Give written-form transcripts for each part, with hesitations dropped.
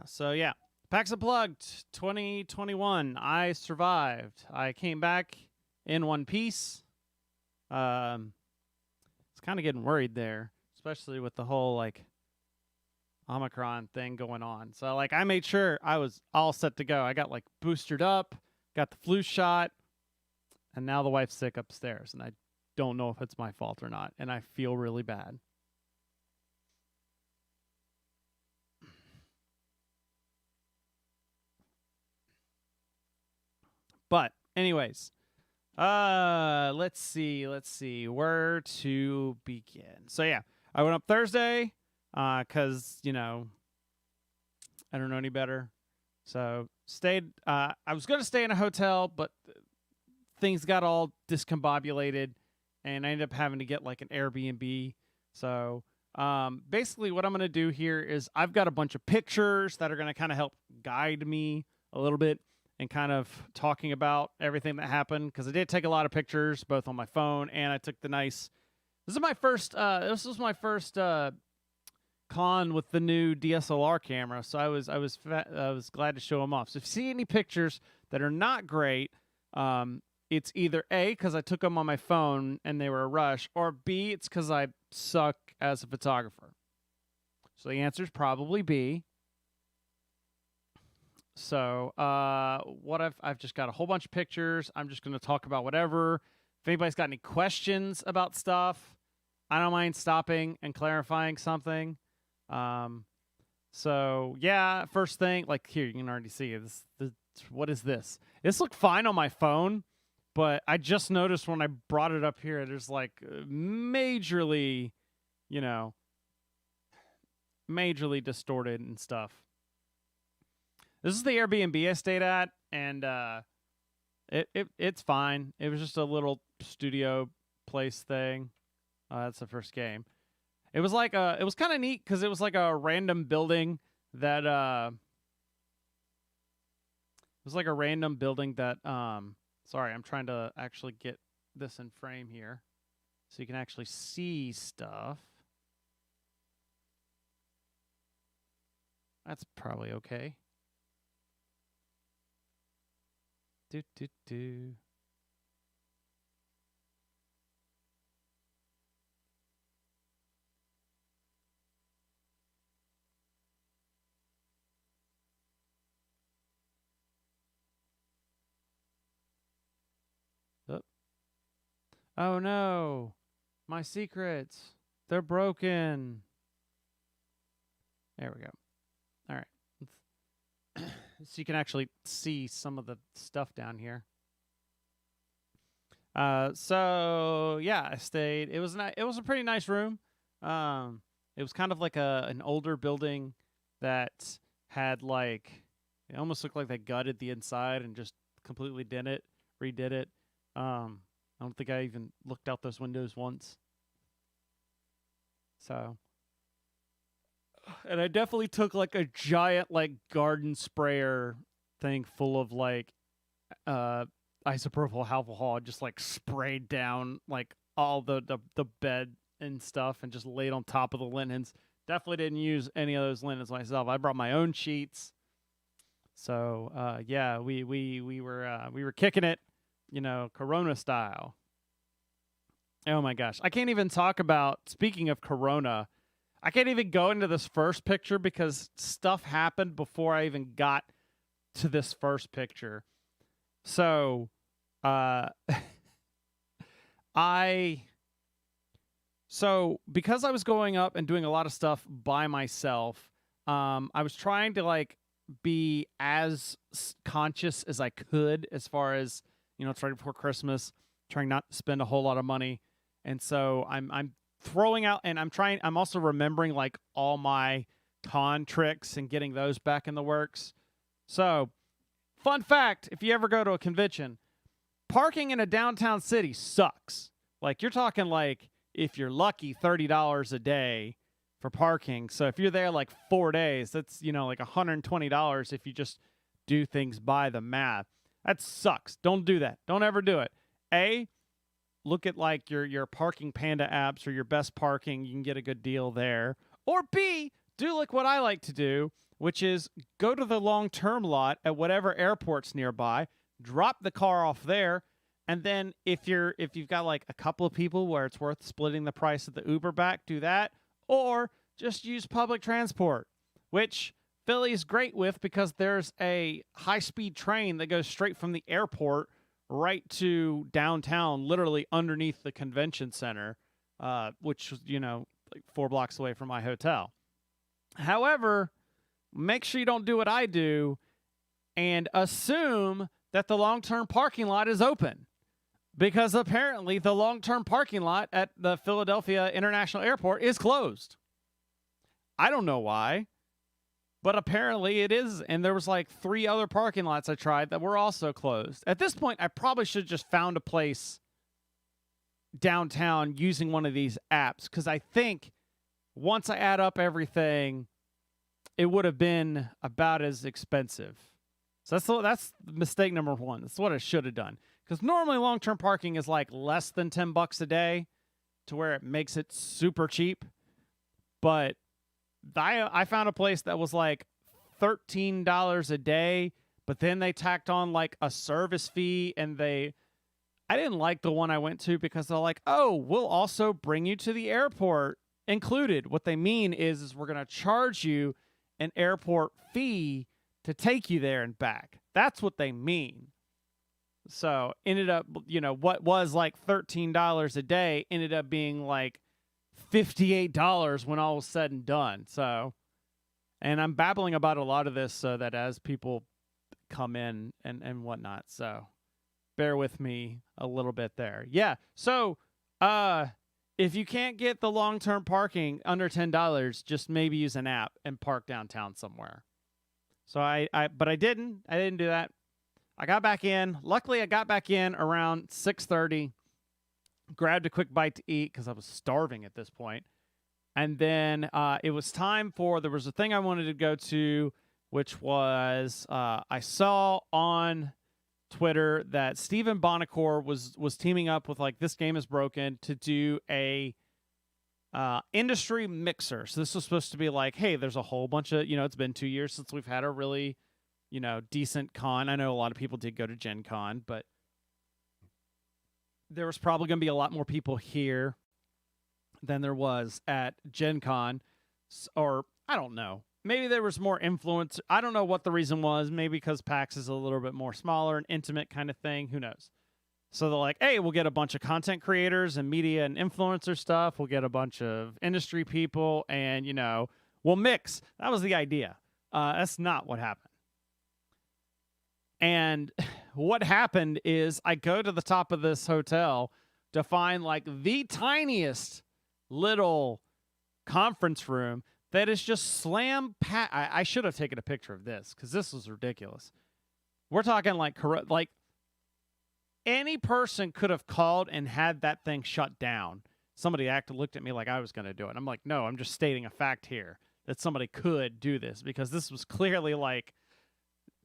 So yeah, Pax Unplugged 2021. I survived. I came back in one piece. It's kind of getting worried there, especially with the whole like Omicron thing going on. So like I made sure I was all set to go. I got like boosted up, got the flu shot, and now the wife's sick upstairs, and I don't know if it's my fault or not, and I feel really bad. But anyways, let's see where to begin. So yeah, I went up Thursday, cause I don't know any better. So stayed. I was gonna stay in a hotel, but things got all discombobulated, and I ended up having to get like an Airbnb. So basically, what I'm gonna do here is I've got a bunch of pictures that are gonna kind of help guide me a little bit and kind of talking about everything that happened, because I did take a lot of pictures both on my phone, and I took the nice. This was my first con with the new DSLR camera, so I was glad to show them off. So if you see any pictures that are not great, it's either A, because I took them on my phone and they were a rush, or B, it's because I suck as a photographer. So the answer is probably B. So what I've just got a whole bunch of pictures. I'm just going to talk about whatever. If anybody's got any questions about stuff, I don't mind stopping and clarifying something. So yeah, first thing, like here, you can already see it. What is this? This looked fine on my phone, but I just noticed when I brought it up here, there's like majorly distorted and stuff. This is the Airbnb I stayed at, and it's fine. It was just a little studio place thing. That's the first game. It was like it was kind of neat because it was like a random building that sorry, I'm trying to actually get this in frame here so you can actually see stuff. That's probably okay. Do. Oh no, my secrets, they're broken. There we go. All right. So you can actually see some of the stuff down here. So yeah, I stayed. It was a pretty nice room. It was kind of like an older building that had like, it almost looked like they gutted the inside and just completely redid it. I don't think I even looked out those windows once. So, and I definitely took like a giant like garden sprayer thing full of like isopropyl alcohol, just like sprayed down like all the bed and stuff, and just laid on top of the linens. Definitely didn't use any of those linens myself. I brought my own sheets. So yeah, we were kicking it, Corona style. Oh my gosh, I can't even talk about. Speaking of Corona, I can't even go into this first picture because stuff happened before I even got to this first picture. So, because I was going up and doing a lot of stuff by myself, I was trying to like be as conscious as I could as far as, it's right before Christmas, trying not to spend a whole lot of money. And so I'm throwing out, and I'm also remembering like all my con tricks and getting those back in the works. So, fun fact, if you ever go to a convention, parking in a downtown city sucks. Like, you're talking like, if you're lucky, $30 a day for parking. So if you're there like 4 days, that's, like $120 if you just do things by the math. That sucks. Don't do that. Don't ever do it. A, look at like your Parking Panda apps or your Best Parking. You can get a good deal there. Or B, do like what I like to do, which is go to the long-term lot at whatever airport's nearby, drop the car off there, and then if you've got like a couple of people where it's worth splitting the price of the Uber back, do that, or just use public transport, which Philly's great with because there's a high-speed train that goes straight from the airport right to downtown, literally underneath the convention center, which was, like 4 blocks away from my hotel. However, make sure you don't do what I do and assume that the long-term parking lot is open, because apparently the long-term parking lot at the Philadelphia International Airport is closed. I don't know why, but apparently it is, and there was like 3 other parking lots I tried that were also closed. At this point, I probably should have just found a place downtown using one of these apps, because I think once I add up everything, it would have been about as expensive. So that's mistake number 1. That's what I should have done. Because normally long-term parking is like less than $10 a day, to where it makes it super cheap. But I found a place that was like $13 a day, but then they tacked on like a service fee, and I didn't like the one I went to because they're like, oh, we'll also bring you to the airport included. What they mean is we're going to charge you an airport fee to take you there and back. That's what they mean. So ended up, what was like $13 a day ended up being like $58 when all was said and done. So, and I'm babbling about a lot of this so that as people come in and whatnot. So bear with me a little bit there. Yeah. So, if you can't get the long-term parking under $10, just maybe use an app and park downtown somewhere. So but I didn't do that. I got back in. Luckily, I got back in around 6:30, grabbed a quick bite to eat because I was starving at this point. And then it was time there was a thing I wanted to go to, which was I saw on Twitter that Stephen Bonacore was teaming up with like This Game Is Broken to do a industry mixer. So this was supposed to be like, hey, there's a whole bunch of, it's been 2 years since we've had a really, decent con. I know a lot of people did go to Gen Con, but there was probably going to be a lot more people here than there was at Gen Con. Or I don't know. Maybe there was more influence. I don't know what the reason was. Maybe because PAX is a little bit more smaller and intimate kind of thing. Who knows? So they're like, hey, we'll get a bunch of content creators and media and influencer stuff. We'll get a bunch of industry people and, we'll mix. That was the idea. That's not what happened. And what happened is I go to the top of this hotel to find like the tiniest little conference room that is just slam packed. I should have taken a picture of this because this was ridiculous. We're talking like any person could have called and had that thing shut down. Somebody looked at me like I was going to do it. I'm like, no, I'm just stating a fact here that somebody could do this, because this was clearly like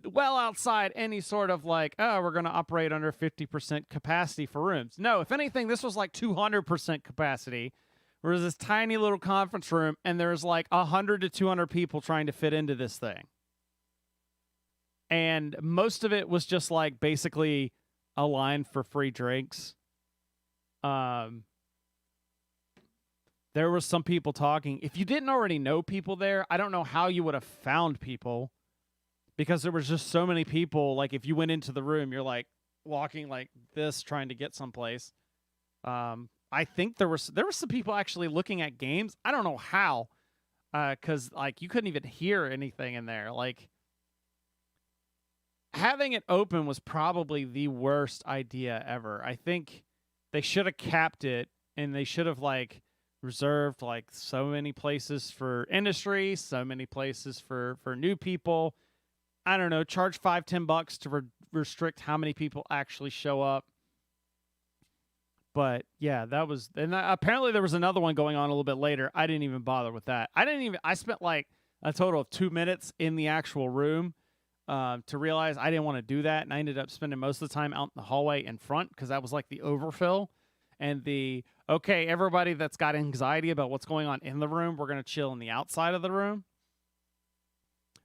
well outside any sort of like, oh, we're going to operate under 50% capacity for rooms. No, if anything, this was like 200% capacity. Whereas this tiny little conference room, and there's like 100 to 200 people trying to fit into this thing. And most of it was just like basically a line for free drinks. There was some people talking. If you didn't already know people there, I don't know how you would have found people, because there was just so many people. Like if you went into the room, you're like walking like this trying to get someplace. I think there were some people actually looking at games. I don't know how, because like you couldn't even hear anything in there. Like having it open was probably the worst idea ever. I think they should have capped it, and they should have like reserved like so many places for industry, so many places for new people. I don't know, charge $5-10 to restrict how many people actually show up. But yeah, apparently there was another one going on a little bit later. I didn't even bother with that. I spent like a total of 2 minutes in the actual room to realize I didn't want to do that. And I ended up spending most of the time out in the hallway in front, because that was like the overfill. and the, okay, everybody that's got anxiety about what's going on in the room, we're going to chill on the outside of the room.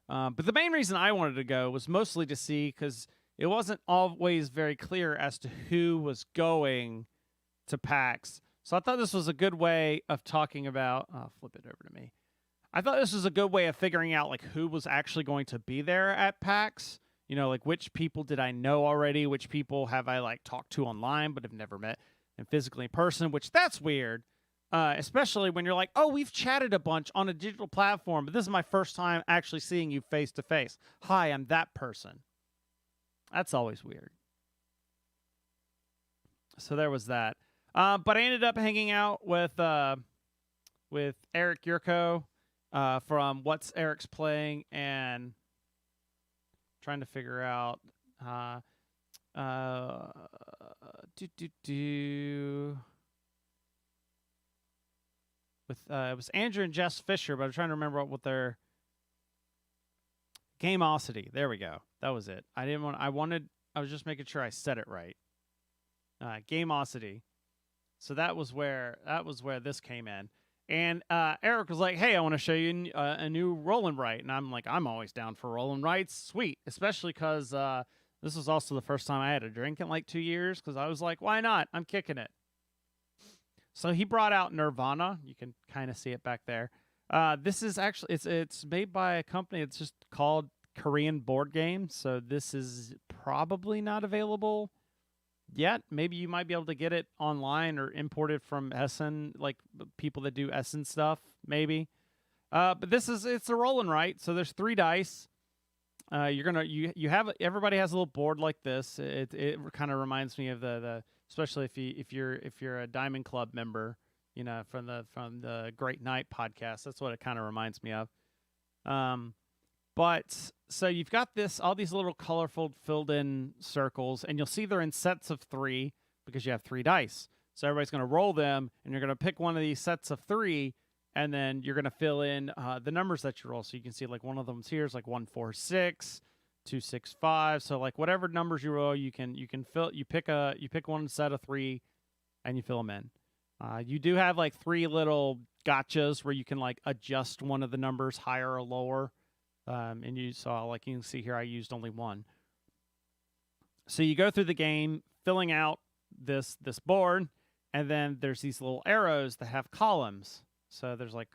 But the main reason I wanted to go was mostly to see, because it wasn't always very clear as to who was going to PAX. So I thought this was a good way of talking about, I'll flip it over to me. I thought this was a good way of figuring out like who was actually going to be there at PAX. You know, like which people did I know already? Which people have I like talked to online but have never met and physically in person, which that's weird. Especially when you're like, oh, we've chatted a bunch on a digital platform, but this is my first time actually seeing you face to face. Hi, I'm that person. That's always weird. So there was that. But I ended up hanging out with Eric Yurko from What's Eric's Playing, and trying to figure out with it was Andrew and Jess Fisher, but I'm trying to remember what their Gameosity. There we go. That was it. I was just making sure I said it right. Gameosity. So that was where this came in. And Eric was like, hey, I want to show you a new roll and write. And I'm like, I'm always down for roll and writes. Sweet. Especially because this was also the first time I had a drink in like 2 years, because I was like, why not? I'm kicking it. So he brought out Nirvana. You can kind of see it back there. This is actually, it's made by a company. It's just called Korean Board Game. So this is probably not available yet. Maybe you might be able to get it online or import it from Essen, like people that do Essen stuff, maybe. But it's a roll and write. So there's 3 dice. Everybody has a little board like this. It kind of reminds me of the especially if you're a Diamond Club member, you know, from the Great Night podcast. That's what it kind of reminds me of. But so you've got all these little colorful filled in circles, and you'll see they're in sets of 3 because you have 3 dice. So everybody's going to roll them, and you're going to pick one of these sets of 3, and then you're going to fill in the numbers that you roll. So you can see like one of them's here is like 1, 4, 6, 2, 6, 5. So like whatever numbers you roll, you pick one set of 3, and you fill them in. You do have like 3 little gotchas where you can like adjust one of the numbers higher or lower. And you saw, like you can see here, I used only 1. So you go through the game filling out this board, and then there's these little arrows that have columns. So there's like,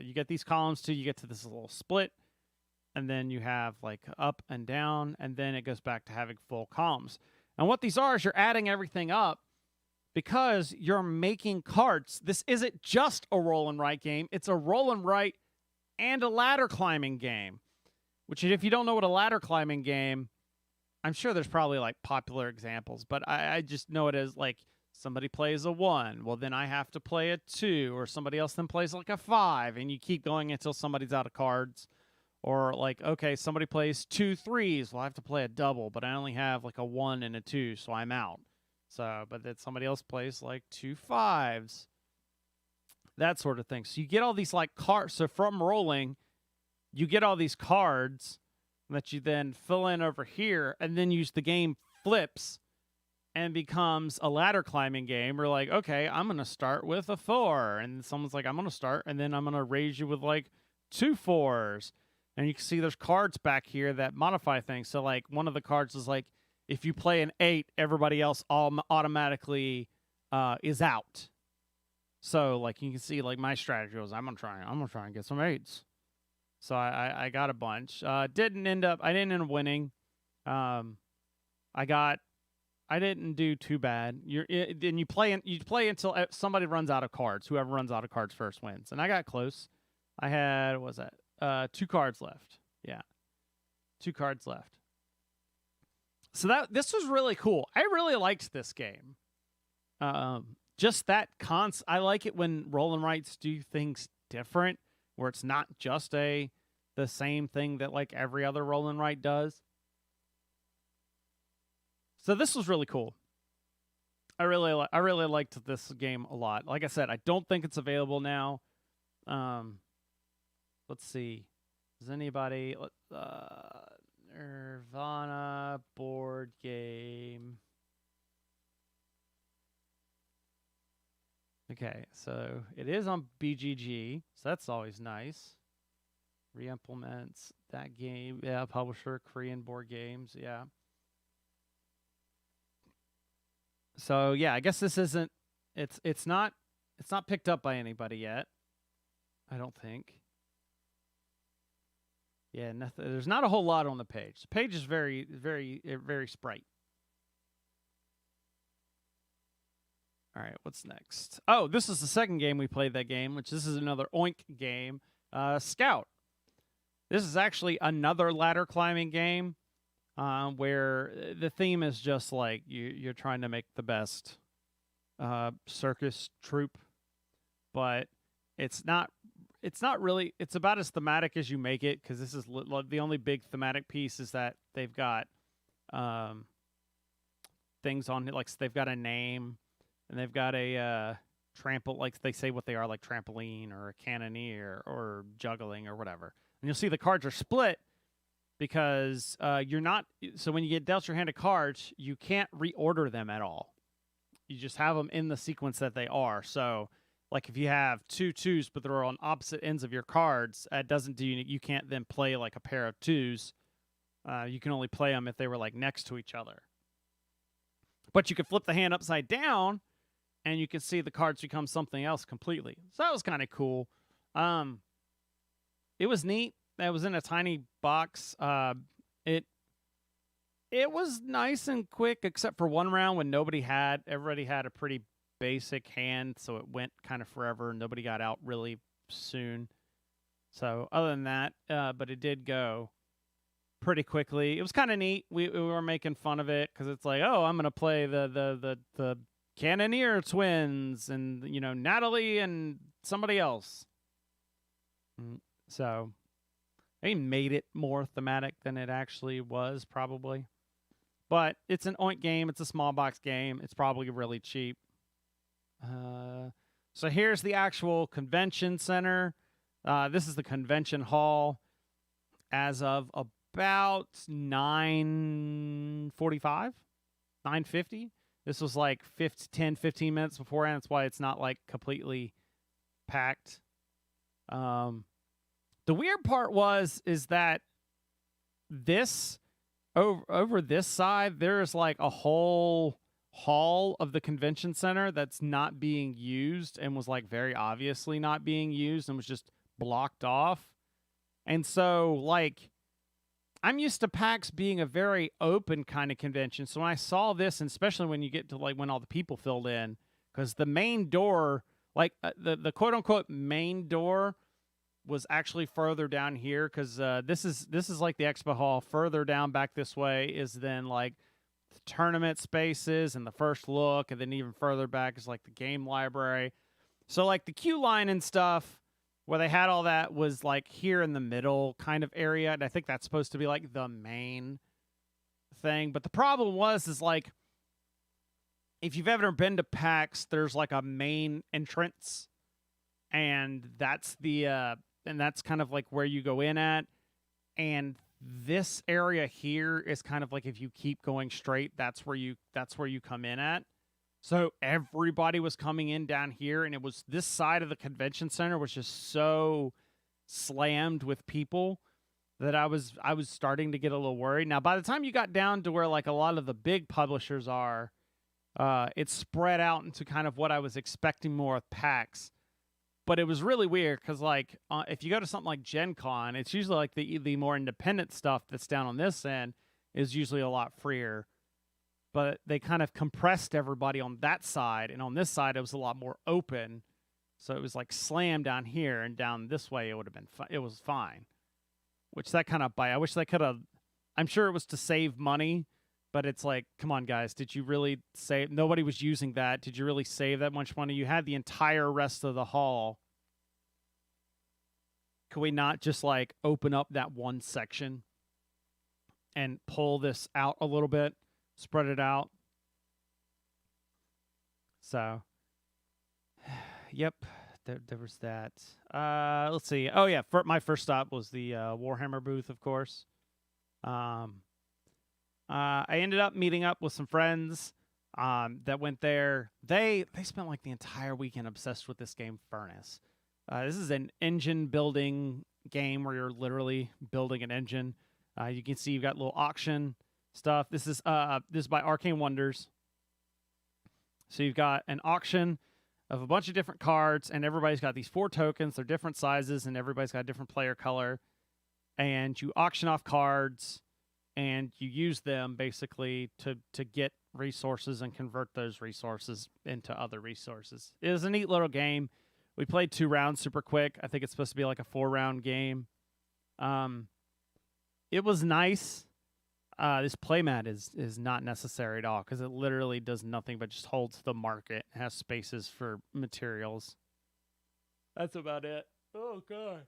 you get these columns too, you get to this little split, and then you have like up and down, and then it goes back to having full columns. And what these are is you're adding everything up because you're making cards. This isn't just a roll and write game. It's a roll and write and a ladder climbing game. Which, if you don't know what a ladder climbing game, I'm sure there's probably like popular examples, but I just know it as like somebody plays a 1, well then I have to play a 2, or somebody else then plays like a 5, and you keep going until somebody's out of cards. Or like, okay, somebody plays 2 3s, well I have to play a double, but I only have like a 1 and a 2, so I'm out. So, but then somebody else plays like 2 5s. That sort of thing. So you get all these like cards. So from rolling, you get all these cards that you then fill in over here, and then the game flips and becomes a ladder climbing game. We're like, okay, I'm going to start with a 4. And someone's like, I'm going to start, and then I'm going to raise you with like 2 4s. And you can see there's cards back here that modify things. So like one of the cards is like, if you play an 8, everybody else automatically is out. So like you can see like my strategy was, I'm gonna try and get some 8s. So I got a bunch. I didn't end up winning. I didn't do too bad. Then you play until somebody runs out of cards. Whoever runs out of cards first wins. And I got close. I had 2 cards left. Yeah, 2 cards left. So this was really cool. I really liked this game. Just that I like it when roll and writes do things different, where it's not just the same thing that like every other roll and write does. So this was really cool. I really liked this game a lot. Like I said, I don't think it's available now. Let's see. Does anybody Nirvana board game? Okay, so it is on BGG, so that's always nice. Re-implements that game. Yeah, publisher, Korean board games. Yeah. So yeah, I guess this isn't. It's not picked up by anybody yet. I don't think. Yeah, nothing. There's not a whole lot on the page. The page is very sprite. All right, what's next? Oh, this is the second game we played that game, which this is another Oink game. Scout. This is actually another ladder climbing game where the theme is just like you're trying to make the best circus troupe, but it's not really. It's about as thematic as you make it, because this is the only big thematic piece is that they've got things on it, like they've got a name and they've got a like they say what they are, like trampoline or a cannoneer or juggling or whatever. And you'll see the cards are split because you're not. So when you get dealt your hand of cards, you can't reorder them at all. You just have them in the sequence that they are. So, like if you have 2 2s, but they're on opposite ends of your cards, it doesn't do you can't then play like a pair of 2s. You can only play them if they were like next to each other. But you could flip the hand upside down, and you can see the cards become something else completely. So that was kind of cool. It was neat. That was in a tiny box. It was nice and quick, except for one round when everybody had a pretty basic hand, so it went kind of forever. Nobody got out really soon. So other than that, but it did go pretty quickly. It was kind of neat. We were making fun of it because it's like, oh, I'm gonna play the Cannoneer twins and Natalie and somebody else. So they made it more thematic than it actually was, probably. But it's an Oink game. It's a small box game. It's probably really cheap. So here's the actual convention center. This is the convention hall as of about 9:45, 9:50. This was like 10, 15 minutes beforehand. That's why it's not like completely packed. The weird part is that this over this side, there's like a whole hall of the convention center that's not being used and was like very obviously not being used and was just blocked off. And so like I'm used to PAX being a very open kind of convention. So when I saw this, and especially when you get to like when all the people filled in, because the main door, like the quote unquote main door, was actually further down here, because this is like the expo hall. Further down back this way is then like the tournament spaces and the first look, and then even further back is like the game library. So like the queue line and stuff where they had all that was like here in the middle kind of area, and I think that's supposed to be like the main thing. But the problem is like if you've ever been to PAX, there's like a main entrance, and that's kind of like where you go in at. And this area here is kind of like if you keep going straight, that's where you come in at. So everybody was coming in down here, and it was this side of the convention center was just so slammed with people that I was starting to get a little worried. Now, by the time you got down to where like a lot of the big publishers are, it spread out into kind of what I was expecting more with PAX. But it was really weird because, like, if you go to something like Gen Con, it's usually like the more independent stuff that's down on this end is usually a lot freer. But they kind of compressed everybody on that side, and on this side it was a lot more open. So it was like slammed down here, and down this way it would have been it was fine. Which that kind of I wish they could have. I'm sure it was to save money, but it's like, come on, guys, did you really save? Nobody was using that. Did you really save that much money? You had the entire rest of the hall. Could we not just like open up that one section and pull this out a little bit, spread it out? So, yep, there was that. Let's see. Oh yeah, my first stop was the Warhammer booth, of course. I ended up meeting up with some friends. that went there. They spent like the entire weekend obsessed with this game, Furnace. This is an engine building game where you're literally building an engine. You can see you've got little auction stuff. This is by Arcane Wonders. So you've got an auction of a bunch of different cards, and everybody's got these 4 tokens. They're different sizes, and everybody's got a different player color. And you auction off cards, and you use them basically to get resources and convert those resources into other resources. It was a neat little game. We played 2 rounds super quick. I think it's supposed to be like a 4-round game. It was nice. This playmat is not necessary at all because it literally does nothing but just holds the market. It has spaces for materials. That's about it. Oh, God.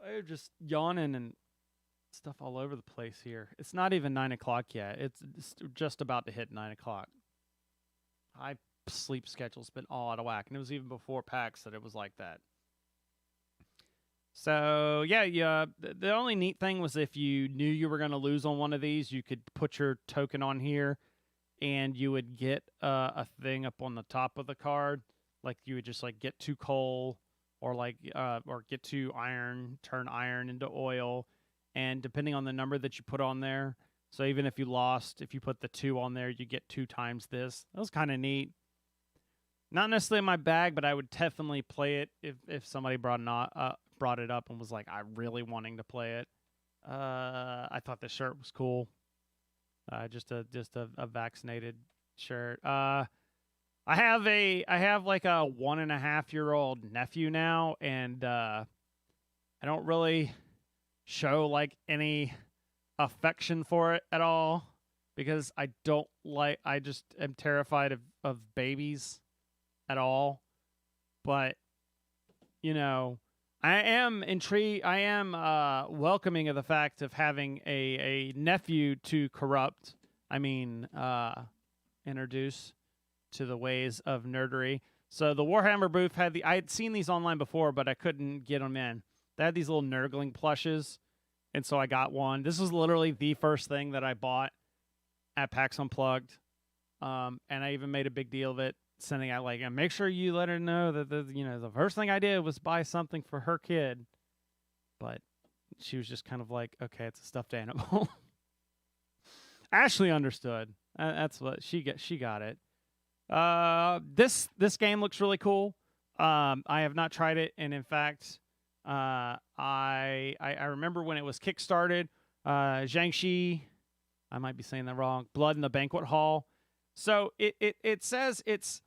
I'm just yawning and stuff all over the place here. It's not even 9 o'clock yet. It's just about to hit 9 o'clock. My sleep schedule's been all out of whack, and it was even before PAX that it was like that. So, yeah. The only neat thing was if you knew you were going to lose on one of these, you could put your token on here, and you would get a thing up on the top of the card. Like, you would just, like, get 2 coal, or, like, or get 2 iron, turn iron into oil, and depending on the number that you put on there, so even if you lost, if you put the 2 on there, you get 2 times this. That was kind of neat. Not necessarily in my bag, but I would definitely play it if somebody brought it up and was like, I'm really wanting to play it. I thought the shirt was cool. Just a vaccinated shirt. I have like a 1.5-year-old nephew now, and I don't really show like any affection for it at all because I just am terrified of babies at all. But you know, I am intrigued. I am welcoming of the fact of having a nephew to corrupt. I mean, introduce to the ways of nerdery. So the Warhammer Booth I had seen these online before, but I couldn't get them in. They had these little Nurgling plushes, and so I got one. This was literally the first thing that I bought at PAX Unplugged, and I even made a big deal of it, sending out like, make sure you let her know that the first thing I did was buy something for her kid. But she was just kind of like, okay, it's a stuffed animal. Ashley understood. That's what she got it. This game looks really cool. I have not tried it, and in fact, I remember when it was kickstarted. Jiangxi, I might be saying that wrong. Blood in the Banquet Hall. So it says it's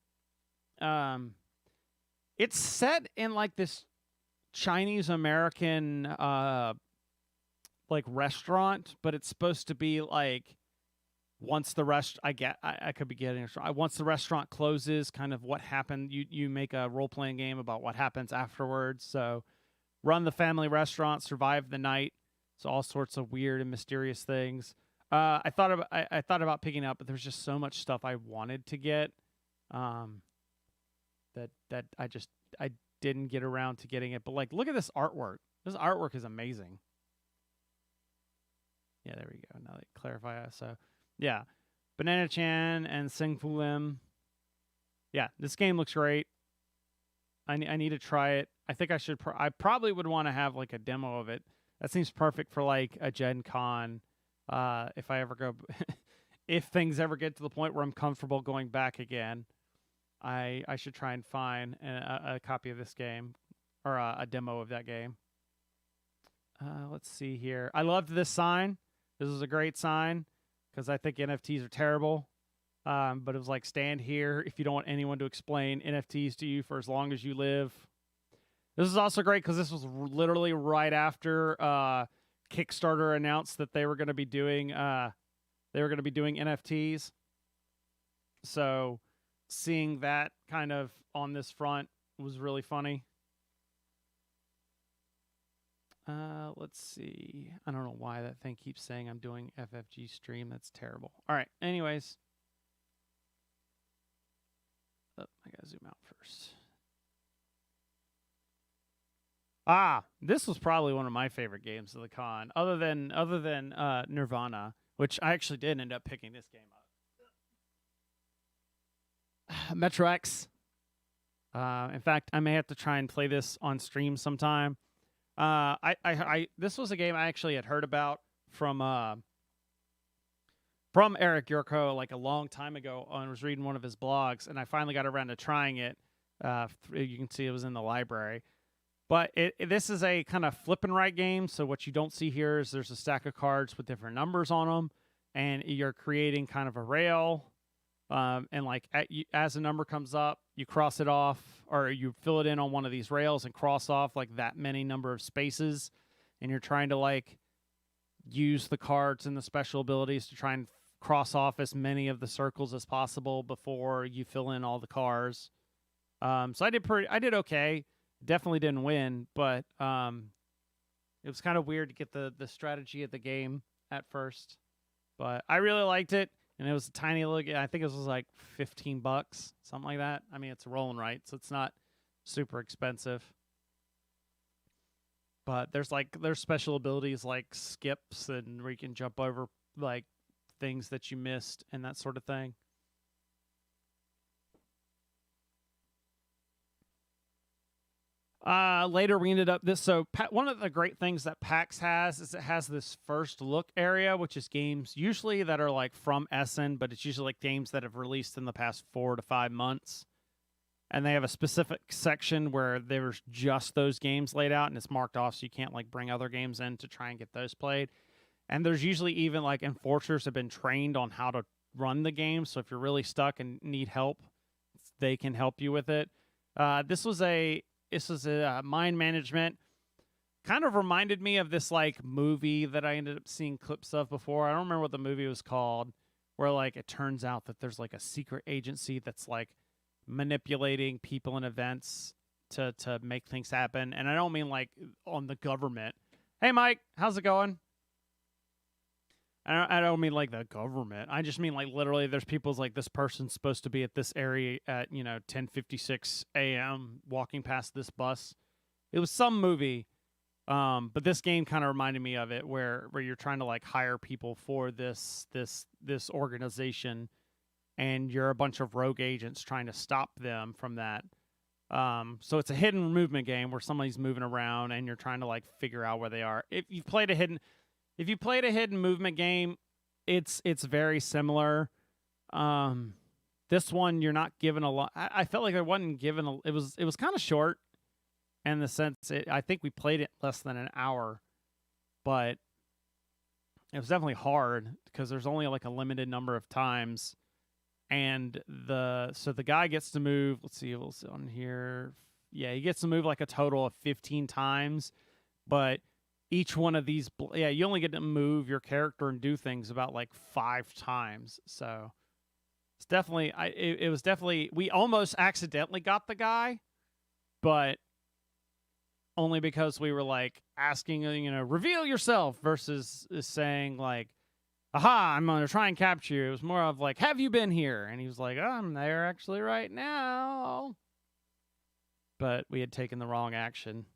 set in like this Chinese American like restaurant, but it's supposed to be like once the I could be getting it. Once the restaurant closes, kind of what happened. You make a role playing game about what happens afterwards. So run the family restaurant, survive the night. So all sorts of weird and mysterious things. I thought about picking it up, but there's just so much stuff I wanted to get that I didn't get around to getting it. But like, look at this artwork. This artwork is amazing. Yeah, there we go. Now they clarify us. So yeah, Banana Chan and Sing Fu Lim. Yeah, this game looks great. I need to try it. I think I should. I probably would want to have like a demo of it. That seems perfect for like a Gen Con. If I ever go, if things ever get to the point where I'm comfortable going back again, I should try and find a copy of this game or a demo of that game. Let's see here. I loved this sign. This was a great sign because I think NFTs are terrible. But it was like, stand here if you don't want anyone to explain NFTs to you for as long as you live. This is also great because this was literally right after Kickstarter announced that they were going to be doing NFTs. So seeing that kind of on this front was really funny. Let's see. I don't know why that thing keeps saying I'm doing FFG stream. That's terrible. All right. Anyways. Oh, I gotta zoom out first. This was probably one of my favorite games of the con, other than Nirvana, which I actually did end up picking this game up. Metro X. In fact, I may have to try and play this on stream sometime. This was a game I actually had heard about from Eric Yurko like a long time ago. I was reading one of his blogs, and I finally got around to trying it. You can see it was in the library. But this is a kind of flip and write game. So what you don't see here is there's a stack of cards with different numbers on them, and you're creating kind of a rail. And like as a number comes up, you cross it off, or you fill it in on one of these rails and cross off like that many number of spaces. And you're trying to like use the cards and the special abilities to try and cross off as many of the circles as possible before you fill in all the cars. So I did okay. Definitely didn't win, but it was kind of weird to get the strategy of the game at first. But I really liked it, and it was a tiny little. I think it was like $15, something like that. I mean, it's rolling right, so it's not super expensive. But there's special abilities like skips, and where you can jump over like things that you missed and that sort of thing. Later we ended up this. So one of the great things that PAX has is it has this first look area, which is games usually that are like from Essen, but it's usually like games that have released in the past 4 to 5 months. And they have a specific section where there's just those games laid out, and it's marked off so you can't like bring other games in to try and get those played. And there's usually even like enforcers have been trained on how to run the game. So if you're really stuck and need help, they can help you with it. This was a mind management. Kind of reminded me of this like movie that I ended up seeing clips of before. I don't remember what the movie was called, where like it turns out that there's like a secret agency that's like manipulating people and events to make things happen. And I don't mean like on the government. Hey Mike, how's it going? I don't mean like the government. I just mean like literally there's people's like this person's supposed to be at this area at 10:56 a.m. walking past this bus. It was some movie, but this game kind of reminded me of it, where you're trying to like hire people for this organization, and you're a bunch of rogue agents trying to stop them from that. So it's a hidden movement game where somebody's moving around and you're trying to like figure out where they are. If you played a hidden movement game, it's very similar. This one you're not given a lot. I felt like I wasn't given it was kind of short in the sense I think we played it less than an hour, but it was definitely hard because there's only like a limited number of times. And the guy gets to move, let's see what's on here. Yeah, he gets to move like a total of 15 times, but each one of these, you only get to move your character and do things about like 5 times. So it's definitely, it was definitely, we almost accidentally got the guy, but only because we were like asking, reveal yourself versus saying like, aha, I'm going to try and capture you. It was more of like, have you been here? And he was like, I'm there actually right now. But we had taken the wrong action.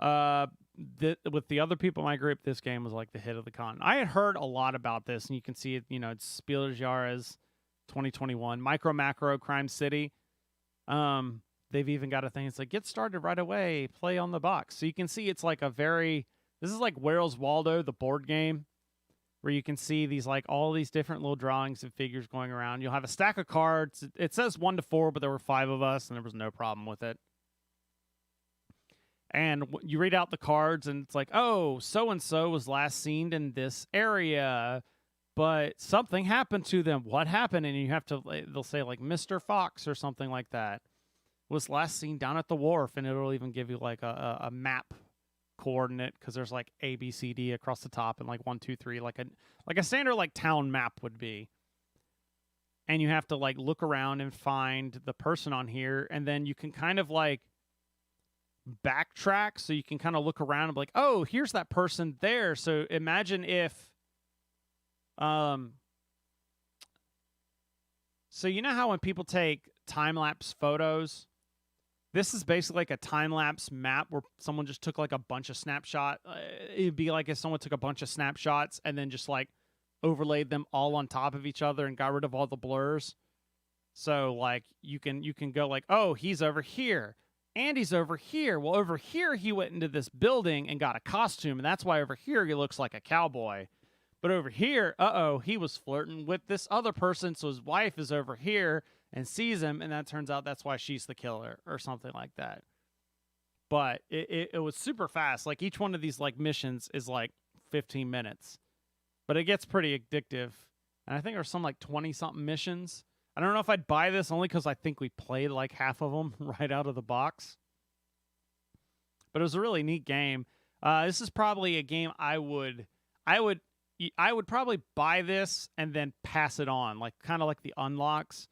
With the other people in my group, this game was like the hit of the con. I had heard a lot about this, and you can see it, it's Spieljahr's 2021. Micro Macro Crime City. They've even got a thing. It's like, get started right away, play on the box. So you can see it's like this is like Where's Waldo, the board game, where you can see these like all these different little drawings and figures going around. You'll have a stack of cards. It says 1 to 4, but there were 5 of us, and there was no problem with it. And you read out the cards, and it's like, oh, so-and-so was last seen in this area, but something happened to them. What happened? And you have to, they'll say like Mr. Fox or something like that was last seen down at the wharf, and it'll even give you like a map coordinate, because there's like A, B, C, D across the top, and like 1, 2, 3, like a standard like town map would be. And you have to like look around and find the person on here, and then you can kind of like backtrack, so you can kind of look around and be like, oh, here's that person there. So imagine if so you know how when people take time-lapse photos, this is basically like a time-lapse map where someone just took like a bunch of snapshots. It'd be like if someone took a bunch of snapshots and then just like overlaid them all on top of each other and got rid of all the blurs. So like you can go like, oh, he's over here. Andy's over here. Well, over here he went into this building and got a costume, and that's why over here he looks like a cowboy. But over here, he was flirting with this other person, so his wife is over here and sees him, and that turns out that's why she's the killer or something like that. But it was super fast. Like each one of these like missions is like 15 minutes. But it gets pretty addictive. And I think there's some like 20-something missions. I don't know if I'd buy this only because I think we played like half of them right out of the box. But it was a really neat game. This is probably a game I would probably buy this and then pass it on, like kind of like the unlocks,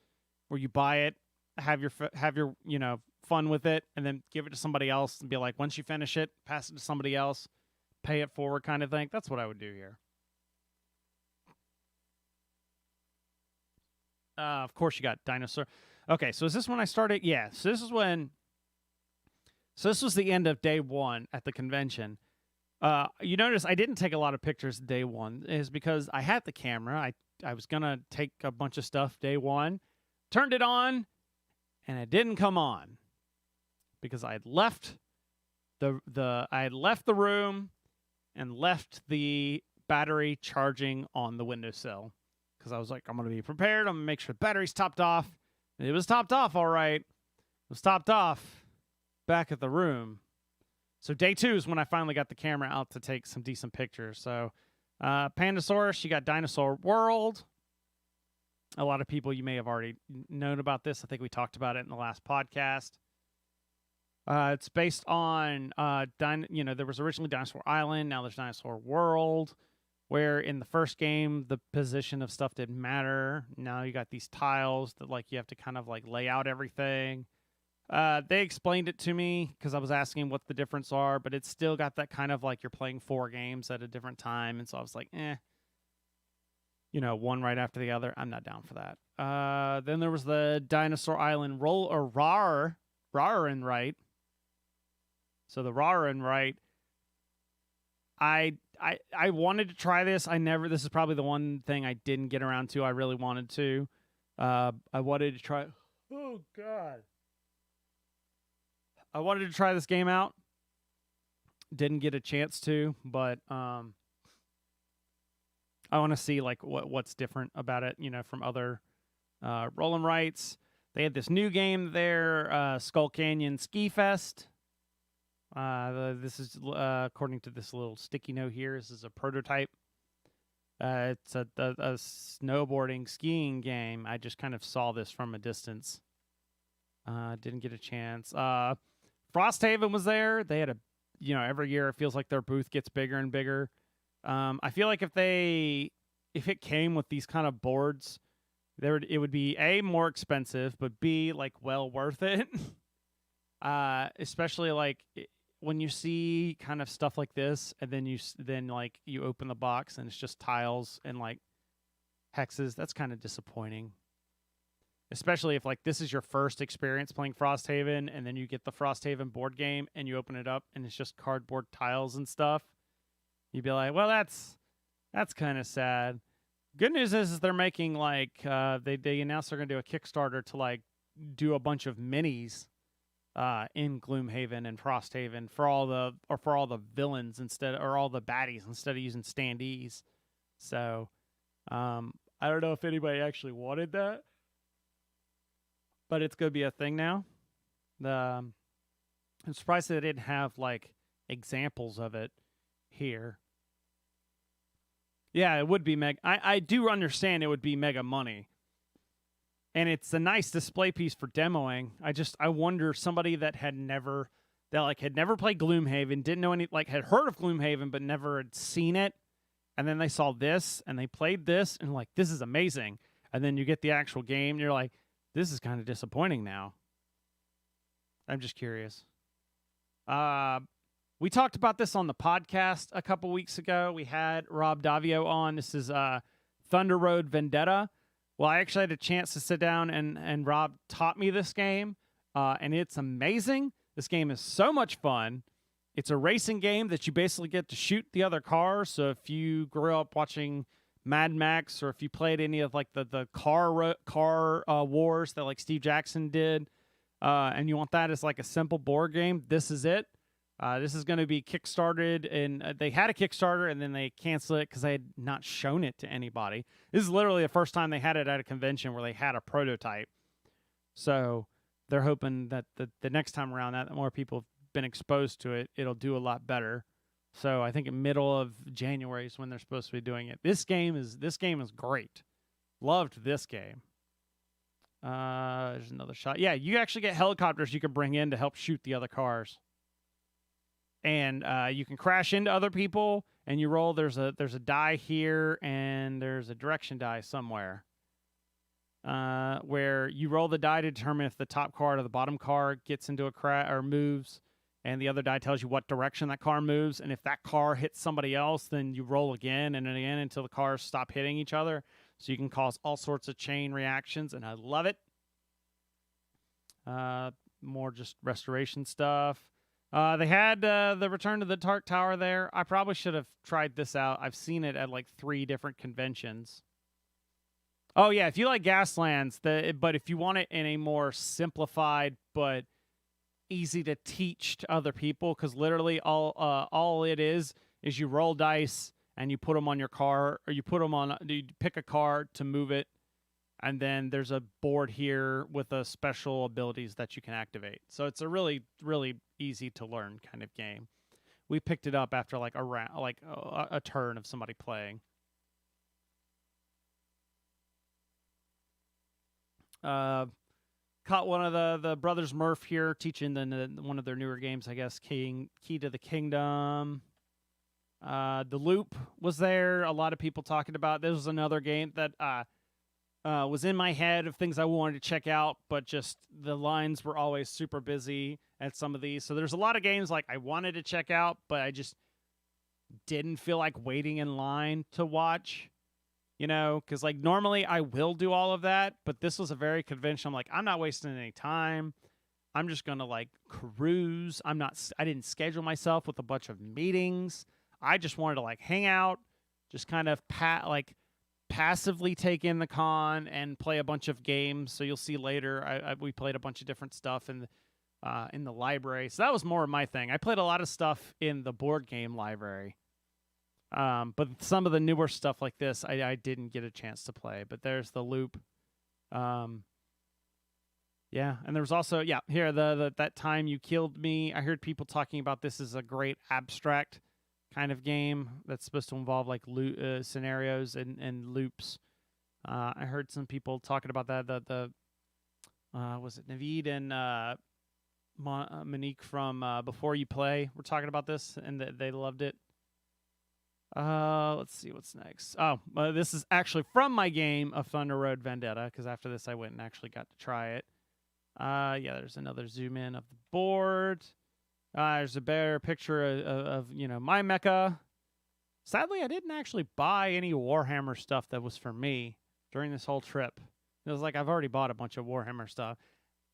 where you buy it, have your fun with it, and then give it to somebody else and be like, once you finish it, pass it to somebody else, pay it forward, kind of thing. That's what I would do here. Of course, you got dinosaur. Okay, so is this when I started? Yeah, so this is when. So this was the end of day one at the convention. You notice I didn't take a lot of pictures day one, is because I had the camera. I was gonna take a bunch of stuff day one, turned it on, and it didn't come on because I had left the room and left the battery charging on the windowsill. Because I was like, I'm going to be prepared. I'm going to make sure the battery's topped off. And it was topped off, all right. It was topped off back at the room. So day 2 is when I finally got the camera out to take some decent pictures. So Pandasaurus, you got Dinosaur World. A lot of people, you may have already known about this. I think we talked about it in the last podcast. It's based on, there was originally Dinosaur Island. Now there's Dinosaur World, where in the first game, the position of stuff didn't matter. Now you got these tiles that like you have to kind of like lay out everything. They explained it to me because I was asking what the difference are, but it's still got that kind of like you're playing 4 games at a different time. And so I was like, one right after the other. I'm not down for that. Then there was the Dinosaur Island Rar and Right. So the Rar and Right, I wanted to try this. This is probably the one thing I didn't get around to. I really wanted to. I wanted to try. Oh, God. I wanted to try this game out. Didn't get a chance to, but I want to see like what's different about it, from other roll and rights. They had this new game there, Skull Canyon Ski Fest. This is according to this little sticky note here. This is a prototype. It's a snowboarding skiing game. I just kind of saw this from a distance. Didn't get a chance. Frosthaven was there. They had every year it feels like their booth gets bigger and bigger. I feel like if it came with these kind of boards, it would be A, more expensive, but B, like well worth it. Especially like when you see kind of stuff like this, and then you open the box and it's just tiles and like hexes. That's kind of disappointing. Especially if like this is your first experience playing Frosthaven, and then you get the Frosthaven board game and you open it up and it's just cardboard tiles and stuff. You'd be like, well, that's kind of sad. Good news is they're making like they announced they're gonna do a Kickstarter to like do a bunch of minis in Gloomhaven and Frosthaven for all the villains or all the baddies instead of using standees. So I don't know if anybody actually wanted that, but it's gonna be a thing now. I'm surprised they didn't have like examples of it here. Yeah, it would be mega. I do understand it would be mega money. And it's a nice display piece for demoing. I wonder somebody that had never played Gloomhaven, didn't know had heard of Gloomhaven but never had seen it, and then they saw this and they played this and like, this is amazing. And then you get the actual game and you're like, this is kind of disappointing now. I'm just curious. We talked about this on the podcast a couple weeks ago. We had Rob Davio on. This is Thunder Road Vendetta. Well, I actually had a chance to sit down and Rob taught me this game, and it's amazing. This game is so much fun. It's a racing game that you basically get to shoot the other cars. So if you grew up watching Mad Max, or if you played any of like the car wars that like Steve Jackson did, and you want that as like a simple board game, this is it. This is going to be kickstarted, and they had a Kickstarter, and then they canceled it because they had not shown it to anybody. This is literally the first time they had it at a convention where they had a prototype. So they're hoping that the next time around, that more people have been exposed to it, it'll do a lot better. So I think in middle of January is when they're supposed to be doing it. This game is great. Loved this game. There's another shot. Yeah, you actually get helicopters you can bring in to help shoot the other cars. And you can crash into other people, and you roll. There's a die here, and there's a direction die somewhere. Where you roll the die to determine if the top card or the bottom card gets into a crash or moves, and the other die tells you what direction that car moves. And if that car hits somebody else, then you roll again and again until the cars stop hitting each other. So you can cause all sorts of chain reactions, and I love it. More just restoration stuff. They had the Return to the Dark Tower there. I probably should have tried this out. I've seen it at like 3 different conventions. Oh yeah, if you like Gaslands, but if you want it in a more simplified but easy to teach to other people, because literally all it is you roll dice and you put them on your car, or you pick a card to move it, and then there's a board here with special abilities that you can activate. So it's a really, really easy to learn kind of game. We picked it up after like a turn of somebody playing. Caught one of the Brothers Murph here teaching one of their newer games, I guess, Key to the Kingdom. The Loop was there. A lot of people talking about. This was another game that was in my head of things I wanted to check out, but just the lines were always super busy at some of these. So there's a lot of games like I wanted to check out, but I just didn't feel like waiting in line to watch. You know, because like normally I will do all of that, but this was a very conventional. I'm like, I'm not wasting any time. I'm just gonna like cruise. I didn't schedule myself with a bunch of meetings. I just wanted to like hang out, just kind of passively take in the con and play a bunch of games. So you'll see later, we played a bunch of different stuff in the library. So that was more of my thing. I played a lot of stuff in the board game library. But some of the newer stuff like this, I didn't get a chance to play. But there's the Loop. Yeah, and there was also, here, That Time You Killed Me. I heard people talking about this as a great abstract kind of game that's supposed to involve like scenarios and loops. I heard some people talking about that. Was it Naveed and Monique from Before You Play were talking about this, and they loved it. Let's see what's next. Oh, this is actually from my game of Thunder Road Vendetta, because after this I went and actually got to try it. Yeah, there's another zoom in of the board. There's a better picture of my mecha. Sadly, I didn't actually buy any Warhammer stuff that was for me during this whole trip. It was like I've already bought a bunch of Warhammer stuff.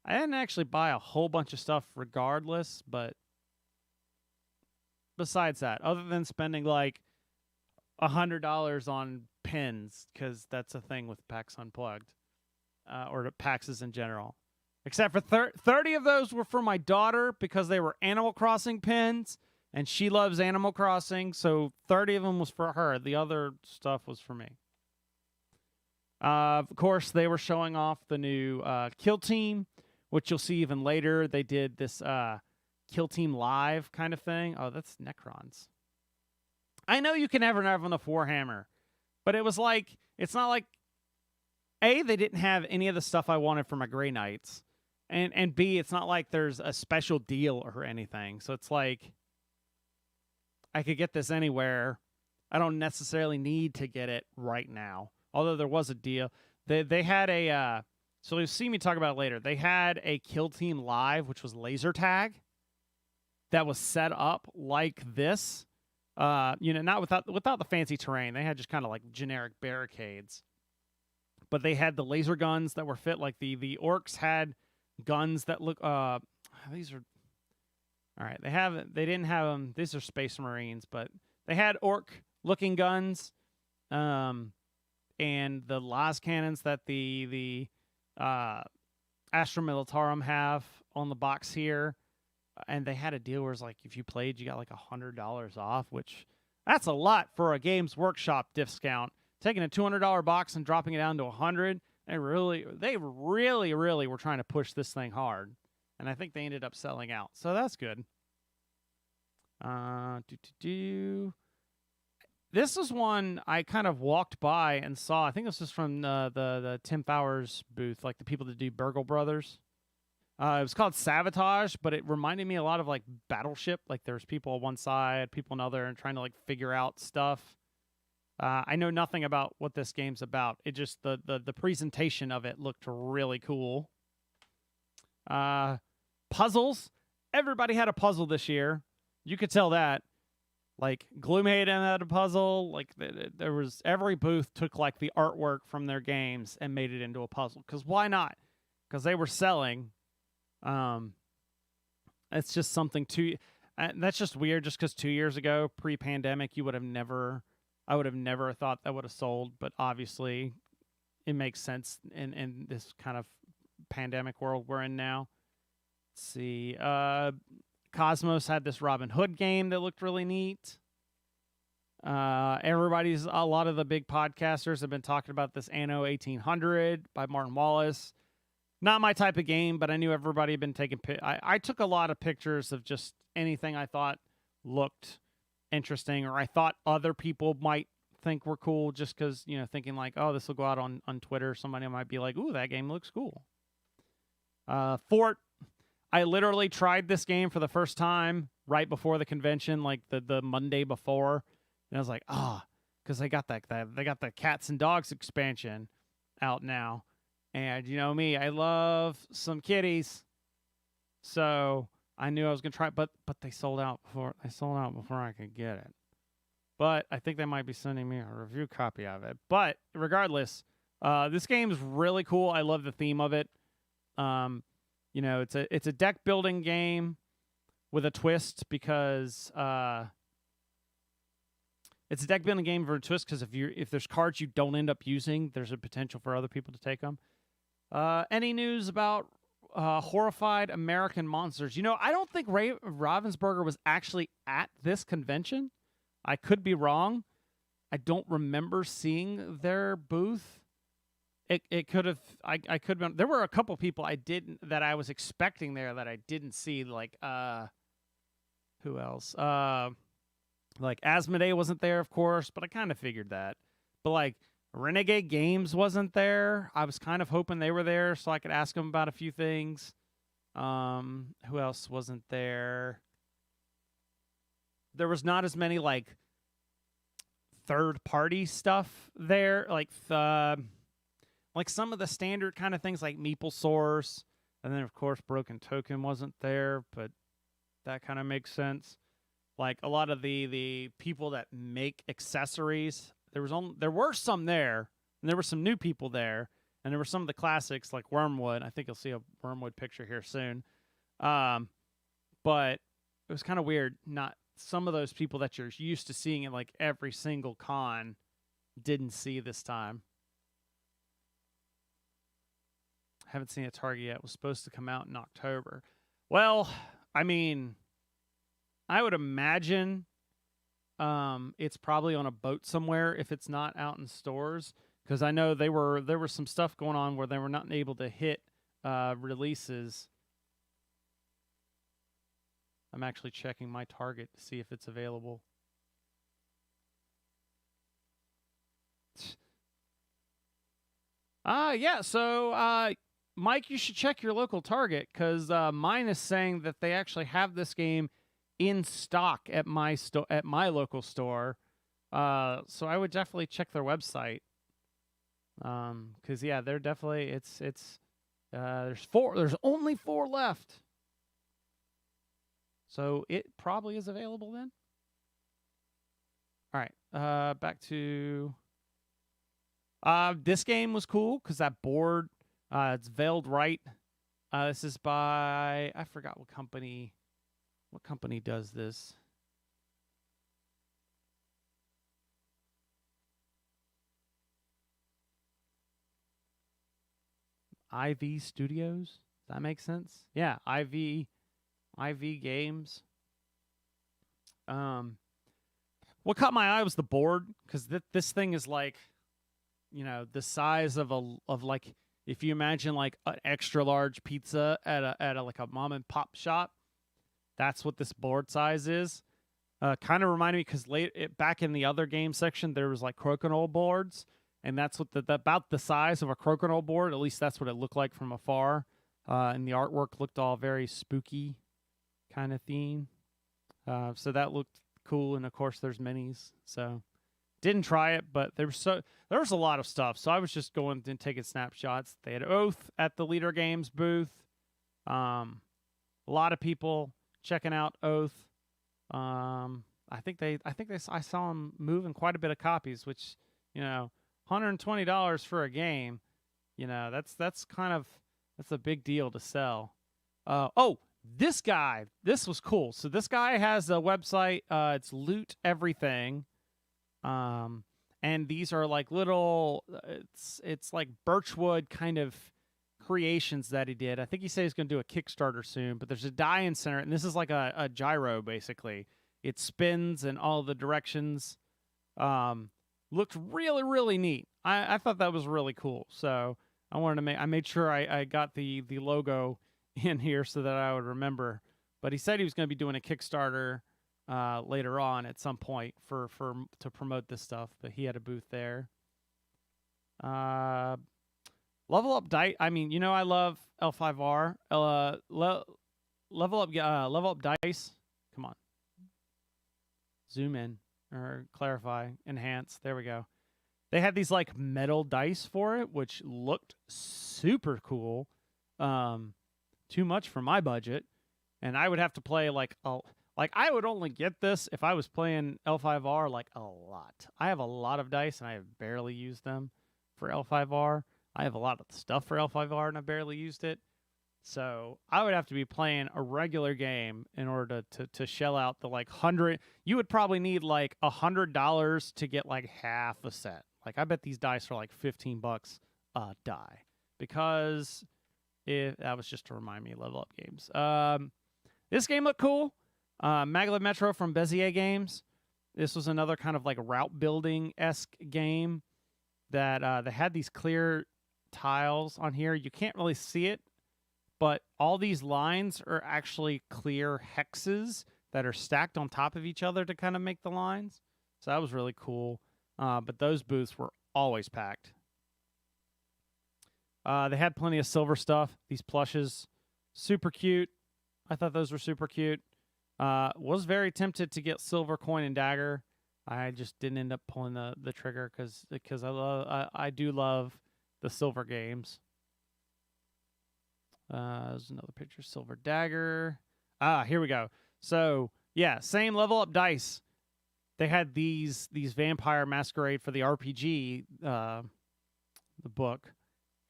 I didn't actually buy a whole bunch of stuff regardless, but besides that, other than spending like $100 on pins, because that's a thing with PAX Unplugged, or PAXs in general. Except for 30 of those were for my daughter because they were Animal Crossing pins, and she loves Animal Crossing, so 30 of them was for her. The other stuff was for me. Of course, they were showing off the new Kill Team, which you'll see even later. They did this Kill Team Live kind of thing. Oh, that's Necrons. I know you can never have enough Warhammer, but it was like, it's not like, A, they didn't have any of the stuff I wanted for my Grey Knights, and B, it's not like there's a special deal or anything. So it's like, I could get this anywhere. I don't necessarily need to get it right now, although there was a deal. They had a, so you'll see me talk about it later. They had a Kill Team Live, which was Laser Tag, that was set up like this. Not without the fancy terrain. They had just kind of like generic barricades. But they had the laser guns that were fit. Like the orcs had guns that look these are all right. They didn't have them. These are Space Marines, but they had orc looking guns. and the las cannons that the Astra Militarum have on the box here. And they had a deal where it's like if you played, you got like $100 off, which that's a lot for a Games Workshop discount. Taking a $200 box and dropping it down to $100, they really were trying to push this thing hard, and I think they ended up selling out. So that's good. This is one I kind of walked by and saw. I think this is from the Tim Fowers booth, like the people that do Burgle Brothers. It was called Sabotage, but it reminded me a lot of like Battleship. Like there's people on one side, people on the other, and trying to like figure out stuff. I know nothing about what this game's about. It just the presentation of it looked really cool. Puzzles. Everybody had a puzzle this year. You could tell that. Like Gloomhaven had a puzzle. Like there was every booth took like the artwork from their games and made it into a puzzle. Because why not? Because they were selling. It's just something that's just weird. Just because 2 years ago, pre-pandemic, I would have never thought that would have sold. But obviously, it makes sense in this kind of pandemic world we're in now. Let's see. Cosmos had this Robin Hood game that looked really neat. A lot of the big podcasters have been talking about this Anno 1800 by Martin Wallace. Not my type of game, but I knew everybody had been taking I took a lot of pictures of just anything I thought looked interesting or I thought other people might think were cool just because, thinking like, oh, this will go out on Twitter. Somebody might be like, ooh, that game looks cool. Fort. I literally tried this game for the first time right before the convention, like the Monday before. And I was like, because they got the Cats and Dogs expansion out now. And you know me, I love some kitties. So I knew I was gonna try it, but they sold out before I could get it. But I think they might be sending me a review copy of it. But regardless, this game's really cool. I love the theme of it. It's a deck building game with a twist because it's a deck building game for a twist because if there's cards you don't end up using, there's a potential for other people to take them. Any news about horrified American monsters? I don't think Ravensburger was actually at this convention. I could be wrong. I don't remember seeing their booth. It could have. I could have. There were a couple people that I was expecting there that I didn't see. Like who else? Like Asmodee wasn't there, of course, but I kind of figured that. But like Renegade Games wasn't there. I was kind of hoping they were there so I could ask them about a few things. Who else wasn't there? There was not as many like third-party stuff there, like some of the standard kind of things like Meeple Source, and then of course Broken Token wasn't there, but that kind of makes sense. Like a lot of the people that make accessories, there were some there, and there were some new people there, and there were some of the classics like Wormwood. I think you'll see a Wormwood picture here soon. But it was kind of weird. Not some of those people that you're used to seeing at like every single con didn't see this time. Haven't seen a Target yet. It was supposed to come out in October. Well, I mean, I would imagine it's probably on a boat somewhere if it's not out in stores, because I know there was some stuff going on where they were not able to hit releases. I'm actually checking my Target to see if it's available. Yeah, so Mike, you should check your local Target, because mine is saying that they actually have this game in stock at my local store. So I would definitely check their website. Because yeah, they're definitely there's only 4 left. So it probably is available then. All right, back to this game was cool because that board, it's Veiled Right. This is by, I forgot what company. What company does this? IV Studios. Does that make sense? Yeah, IV Games. What caught my eye was the board, because this thing is like, the size of like, if you imagine like an extra large pizza at a like a mom and pop shop, that's what this board size is. Kind of reminded me, because back in the other game section there was like crokinole boards, and that's what about the size of a crokinole board. At least that's what it looked like from afar. And the artwork looked all very spooky kind of theme. So that looked cool, and of course there's minis. So didn't try it, but there was a lot of stuff. So I was just going and taking snapshots. They had Oath at the Leader Games booth. A lot of people checking out Oath. I saw them moving quite a bit of copies, which, $120 for a game, that's a big deal to sell. This was cool. So this guy has a website. It's Loot Everything. And these are like little, it's like birchwood kind of creations that he did. I think he said he's going to do a Kickstarter soon, but there's a die-in center, and this is like a gyro, basically. It spins in all the directions. Looked really, really neat. I thought that was really cool. So I made sure I got the logo in here so that I would remember. But he said he was going to be doing a Kickstarter later on at some point to promote this stuff. But he had a booth there. Level Up Dice. I mean, I love L5R. Level Up Dice. Come on. Zoom in or clarify, enhance. There we go. They had these like metal dice for it, which looked super cool. Too much for my budget, and I would have to play I would only get this if I was playing L5R like a lot. I have a lot of dice, and I have barely used them for L5R. I have a lot of stuff for L5R, and I barely used it. So I would have to be playing a regular game in order to shell out the like 100. You would probably need like $100 to get like half a set. Like I bet these dice are like $15 a die, because that was just to remind me of Level Up games. This game looked cool. Maglev Metro from Bezier Games. This was another kind of like route building-esque game that they had these clear tiles on here. You can't really see it, but all these lines are actually clear hexes that are stacked on top of each other to kind of make the lines. So that was really cool. But those booths were always packed. They had plenty of silver stuff. These plushes, super cute. I thought those were super cute. Was very tempted to get Silver Coin and Dagger. I just didn't end up pulling the trigger because I do love the silver games. There's another picture, Silver Dagger. Here we go. So yeah, same Level Up dice. They had these Vampire Masquerade for the RPG, the book,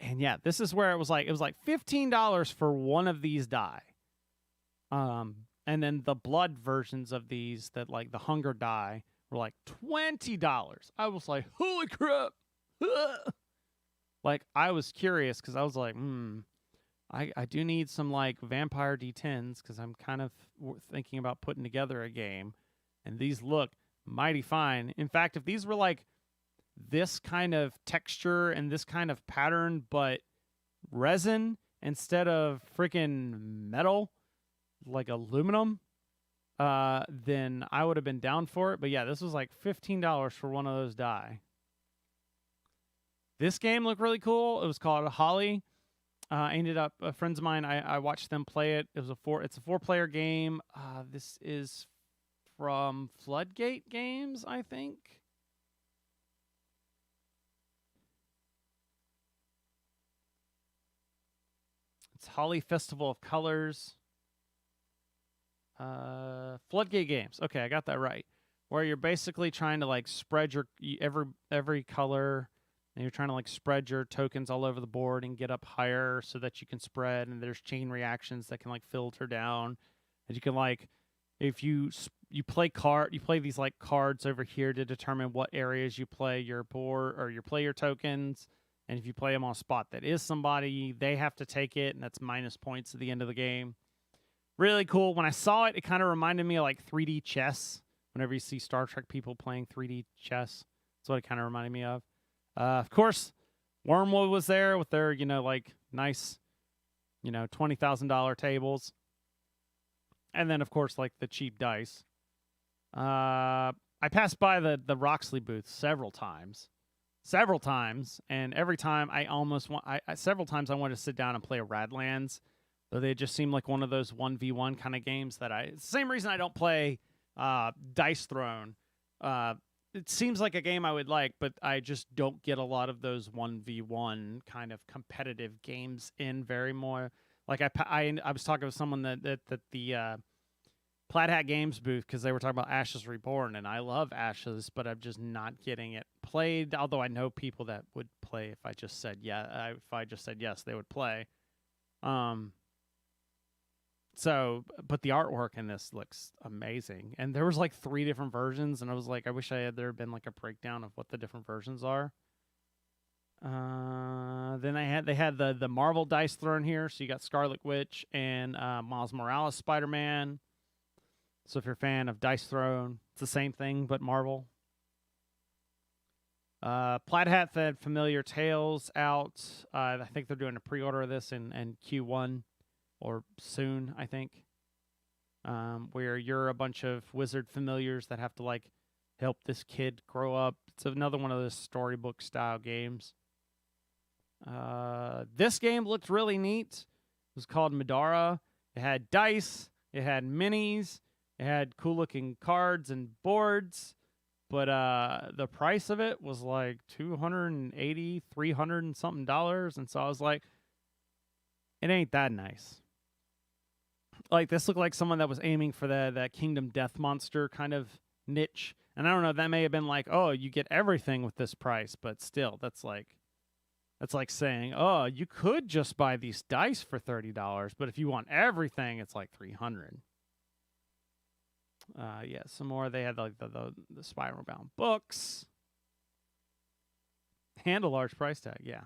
and yeah, this is where it was like $15 for one of these die. And then the blood versions of these, that like the hunger die, were like $20. I was like, holy crap! Like I was curious because I was like, I do need some like vampire D10s because I'm kind of thinking about putting together a game, and these look mighty fine. In fact, if these were like this kind of texture and this kind of pattern, but resin instead of freaking metal, like aluminum, then I would have been down for it. But yeah, this was like $15 for one of those die. This game looked really cool. It was called Holly. Ended up friends of mine. I watched them play it. It's a 4-player game. This is from Floodgate Games, I think. It's Holly Festival of Colors. Floodgate Games. Okay, I got that right. Where you're basically trying to like spread your every color, and you're trying to like spread your tokens all over the board and get up higher so that you can spread. And there's chain reactions that can like filter down, and you can like, if you play these like cards over here to determine what areas you play your board or you play your tokens, And if you play them on a spot that is somebody, they have to take it, and that's minus points at the end of the game. Really cool. When I saw it, it kind of reminded me of like 3D chess. Whenever you see Star Trek people playing 3D chess, that's what it kind of reminded me of. Of course, Wormwood was there with their, like nice, $20,000 tables. And then, of course, like the cheap dice. I passed by the Roxley booth several times, and every time several times I wanted to sit down and play a Radlands, though they just seem like one of those 1v1 kind of games that it's the same reason I don't play Dice Throne. It seems like a game I would like, but I just don't get a lot of those 1v1 kind of competitive games in very more. Like I was talking with someone that the Plaid Hat Games booth, because they were talking about Ashes Reborn, and I love Ashes, but I'm just not getting it played. Although I know people that would play if I just said yes, they would play. So, but the artwork in this looks amazing, and there was like 3 different versions, and I was like, I wish there had been like a breakdown of what the different versions are. Then they had the Marvel dice thrown here, so you got Scarlet Witch and Miles Morales Spider-Man. So if you're a fan of Dice Throne, it's the same thing but Marvel. Plaid Hat had Familiar Tales out. I think they're doing a pre-order of this in Q1 or soon, I think. Where you're a bunch of wizard familiars that have to like help this kid grow up. It's another one of those storybook style games. This game looked really neat. It was called Madara. It had dice. It had minis. It had cool looking cards and boards. But the price of it was like $280, $300 and something dollars. And so I was like, it ain't that nice. Like, this looked like someone that was aiming for that Kingdom Death Monster kind of niche. And I don't know, that may have been like, oh, you get everything with this price. But still, that's like saying, oh, you could just buy these dice for $30. But if you want everything, it's like $300. Yeah, some more. They had like the spiral bound books and a large price tag. Yeah.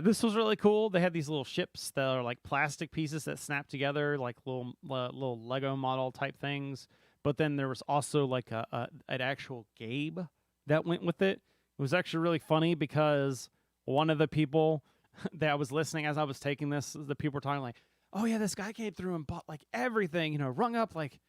This was really cool. They had these little ships that are like plastic pieces that snap together, like little Lego model type things. But then there was also like an actual game that went with it. It was actually really funny because one of the people that was listening as I was taking this, the people were talking like, oh yeah, this guy came through and bought like everything, rung up like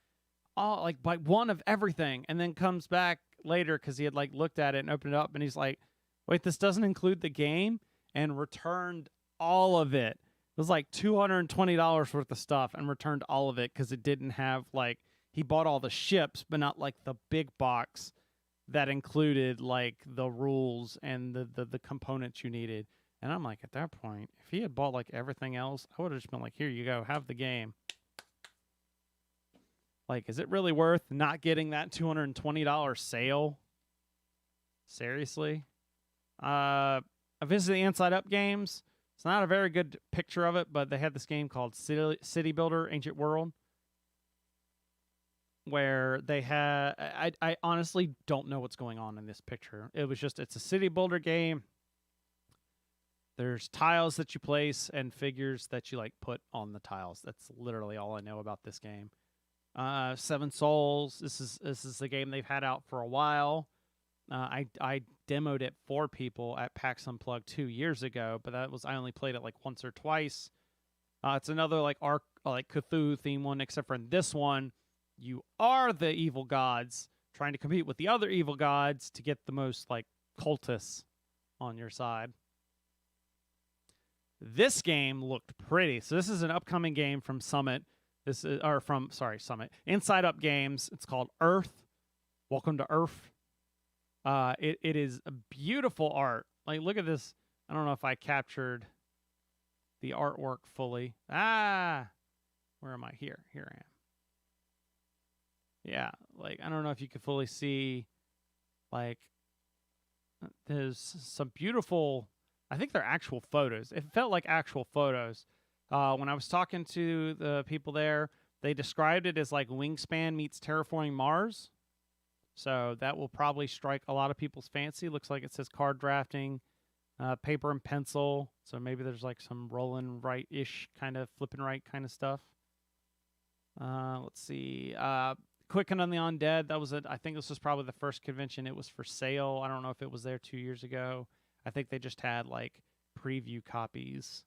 all like by one of everything, and then comes back later because he had like looked at it and opened it up, and he's like, wait, this doesn't include the game, and returned all of it. It was like $220 worth of stuff, and returned all of it because it didn't have like, he bought all the ships, but not like the big box that included like the rules and the components you needed. And I'm like, at that point, if he had bought like everything else, I would have just been like, here you go, have the game. Like, is it really worth not getting that $220 sale? Seriously? I visited the Inside Up games. It's not a very good picture of it, but they had this game called City Builder Ancient World, where they had, I honestly don't know what's going on in this picture. It's a city builder game. There's tiles that you place and figures that you like put on the tiles. That's literally all I know about this game. 7 Souls. This is the game they've had out for a while. I demoed it for people at PAX Unplugged 2 years ago, but I only played it like once or twice. It's another like Cthulhu theme one, except for in this one, you are the evil gods trying to compete with the other evil gods to get the most like cultists on your side. This game looked pretty. So this is an upcoming game from Summit. Summit. Inside Up Games. It's called Earth. Welcome to Earth. It is a beautiful art. Like, look at this. I don't know if I captured the artwork fully. Where am I? Here I am. Yeah, like, I don't know if you can fully see, like, there's some beautiful, I think they're actual photos. It felt like actual photos. When I was talking to the people there, they described it as like Wingspan meets Terraforming Mars. So that will probably strike a lot of people's fancy. Looks like it says card drafting, paper and pencil. So maybe there's like some rolling right-ish kind of flipping right kind of stuff. Let's see. Quicken on the Undead. That was it. I think this was probably the first convention. It was for sale. I don't know if it was there 2 years ago. I think they just had like preview copies.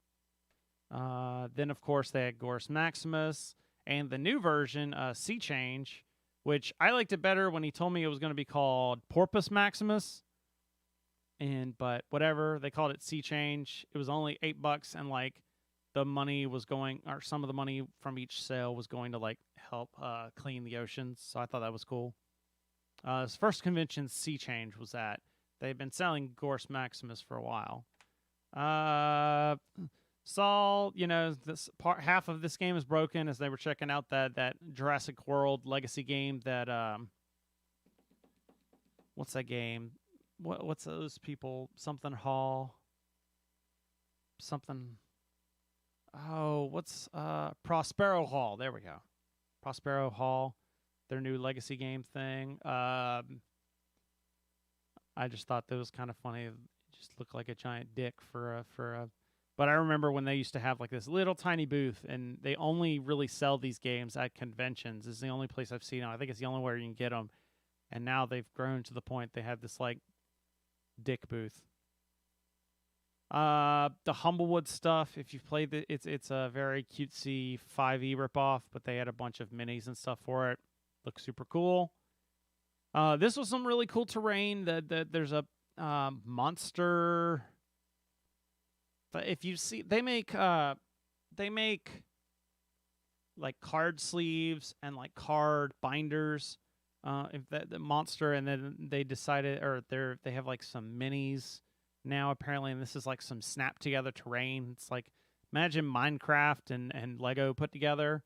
Then of course they had Gorus Maximus and the new version, Sea Change, which I liked it better when he told me it was going to be called Porpoise Maximus. But whatever, they called it Sea Change. It was only $8, and like the money was going, or some of the money from each sale was going to like help clean the oceans. So I thought that was cool. His first convention, Sea Change, was at. They've been selling Gorus Maximus for a while. Saul, this part, half of this game is broken as they were checking out that Jurassic World Legacy game that what's that game? What's those people? Something Hall. Something. Oh, what's Prospero Hall? There we go. Prospero Hall, their new Legacy game thing. I just thought that was kind of funny. It just looked like a giant dick for a. But I remember when they used to have like this little tiny booth, and they only really sell these games at conventions. This is the only place I've seen them. I think it's the only way you can get them. And now they've grown to the point they have this like dick booth. The Humblewood stuff, if you've played it, it's a very cutesy 5e ripoff, but they had a bunch of minis and stuff for it. Looks super cool. This was some really cool terrain. There's a monster. But if you see, they make like card sleeves and like card binders. If the monster, and then they decided, or they have like some minis now apparently, and this is like some snap together terrain. It's like, imagine Minecraft and Lego put together.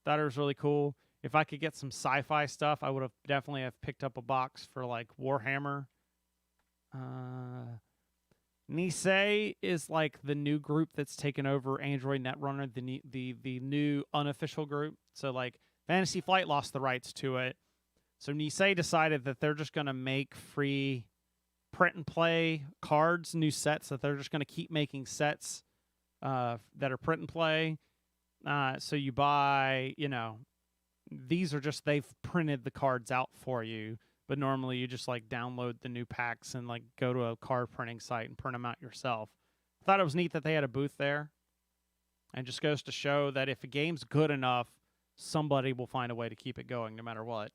Thought it was really cool. If I could get some sci-fi stuff, I would have definitely have picked up a box for like Warhammer. Nisei is like the new group that's taken over Android Netrunner, the new unofficial group. So like Fantasy Flight lost the rights to it. So Nisei decided that they're just going to make free print and play cards, new sets, that they're just going to keep making sets that are print and play. So you buy, these are just, they've printed the cards out for you. But normally you just like download the new packs and like go to a card printing site and print them out yourself. I thought it was neat that they had a booth there. And just goes to show that if a game's good enough, somebody will find a way to keep it going no matter what.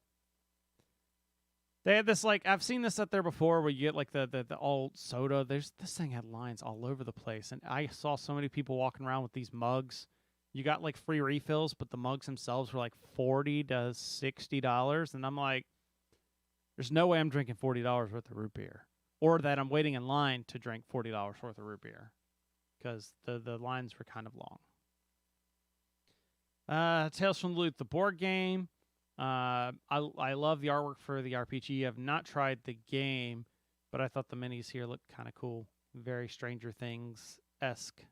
They had this, like, I've seen this up there before where you get, like, the old soda. This thing had lines all over the place. And I saw so many people walking around with these mugs. You got, like, free refills, but the mugs themselves were, like, $40 to $60. And I'm like, there's no way I'm drinking $40 worth of root beer. Or that I'm waiting in line to drink $40 worth of root beer. Because the lines were kind of long. Tales from the Loot, the board game. I love the artwork for the RPG. I've not tried the game, but I thought the minis here looked kind of cool. Very Stranger Things-esque.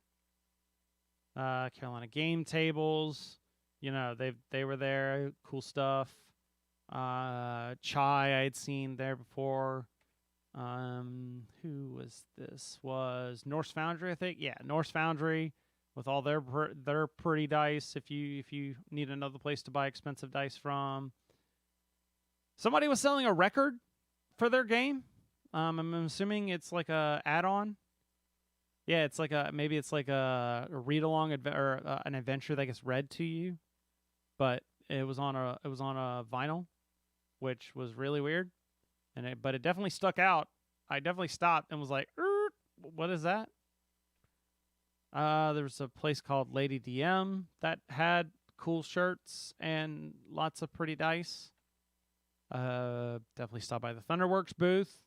Carolina Game Tables. They were there. Cool stuff. Chai I had seen there before. Who was this? Was Norse Foundry, I think? Yeah, Norse Foundry. With all their pretty dice, if you need another place to buy expensive dice from. Somebody was selling a record for their game. I'm assuming it's like a add-on. Yeah, it's like maybe it's like a read-along or an adventure that gets read to you, but it was on a vinyl, which was really weird, but it definitely stuck out. I definitely stopped and was like, "What is that?" There was a place called Lady DM that had cool shirts and lots of pretty dice. Definitely stopped by the Thunderworks booth.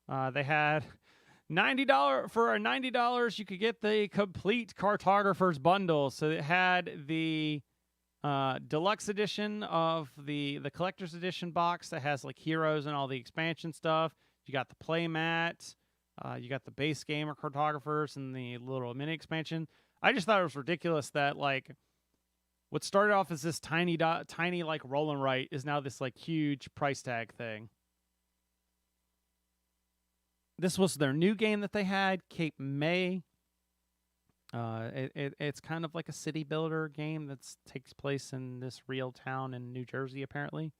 They had $90 for a $90. You could get the complete Cartographer's bundle. So it had the deluxe edition of the collector's edition box that has like heroes and all the expansion stuff. You got the play mat. You got the base game or cartographers and the little mini expansion. I just thought it was ridiculous that, like, what started off as this tiny like roll and write is now this like huge price tag thing. This was their new game that they had, Cape May. It's kind of like a city builder game that takes place in this real town in New Jersey, apparently.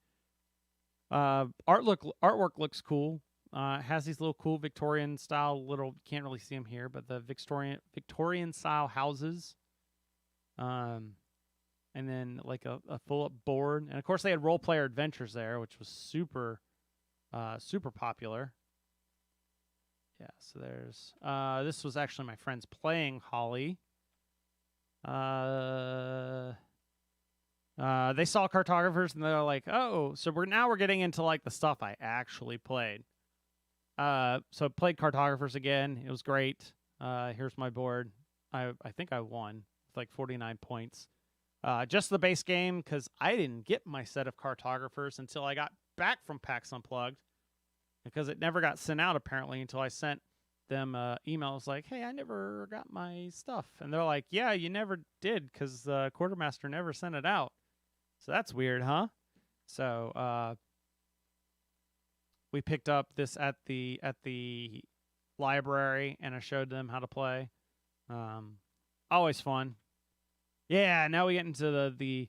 Artwork looks cool. It has these little cool Victorian style you can't really see them here, but the Victorian style houses. And then like a full up board, and of course they had role player adventures there, which was super popular. Yeah, so there's this was actually my friends playing Holly. They saw cartographers and they're like, oh, so we're getting into like the stuff I actually played. So I played cartographers again. It was great. Here's my board. I think I won with like 49 points. Just the base game, because I didn't get my set of cartographers until I got back from PAX Unplugged, because it never got sent out apparently until I sent them emails like, hey, I never got my stuff. And they're like, yeah, you never did, because the quartermaster never sent it out. So that's weird, huh? So we picked up this at the library, and I showed them how to play. Always fun. Yeah, now we get into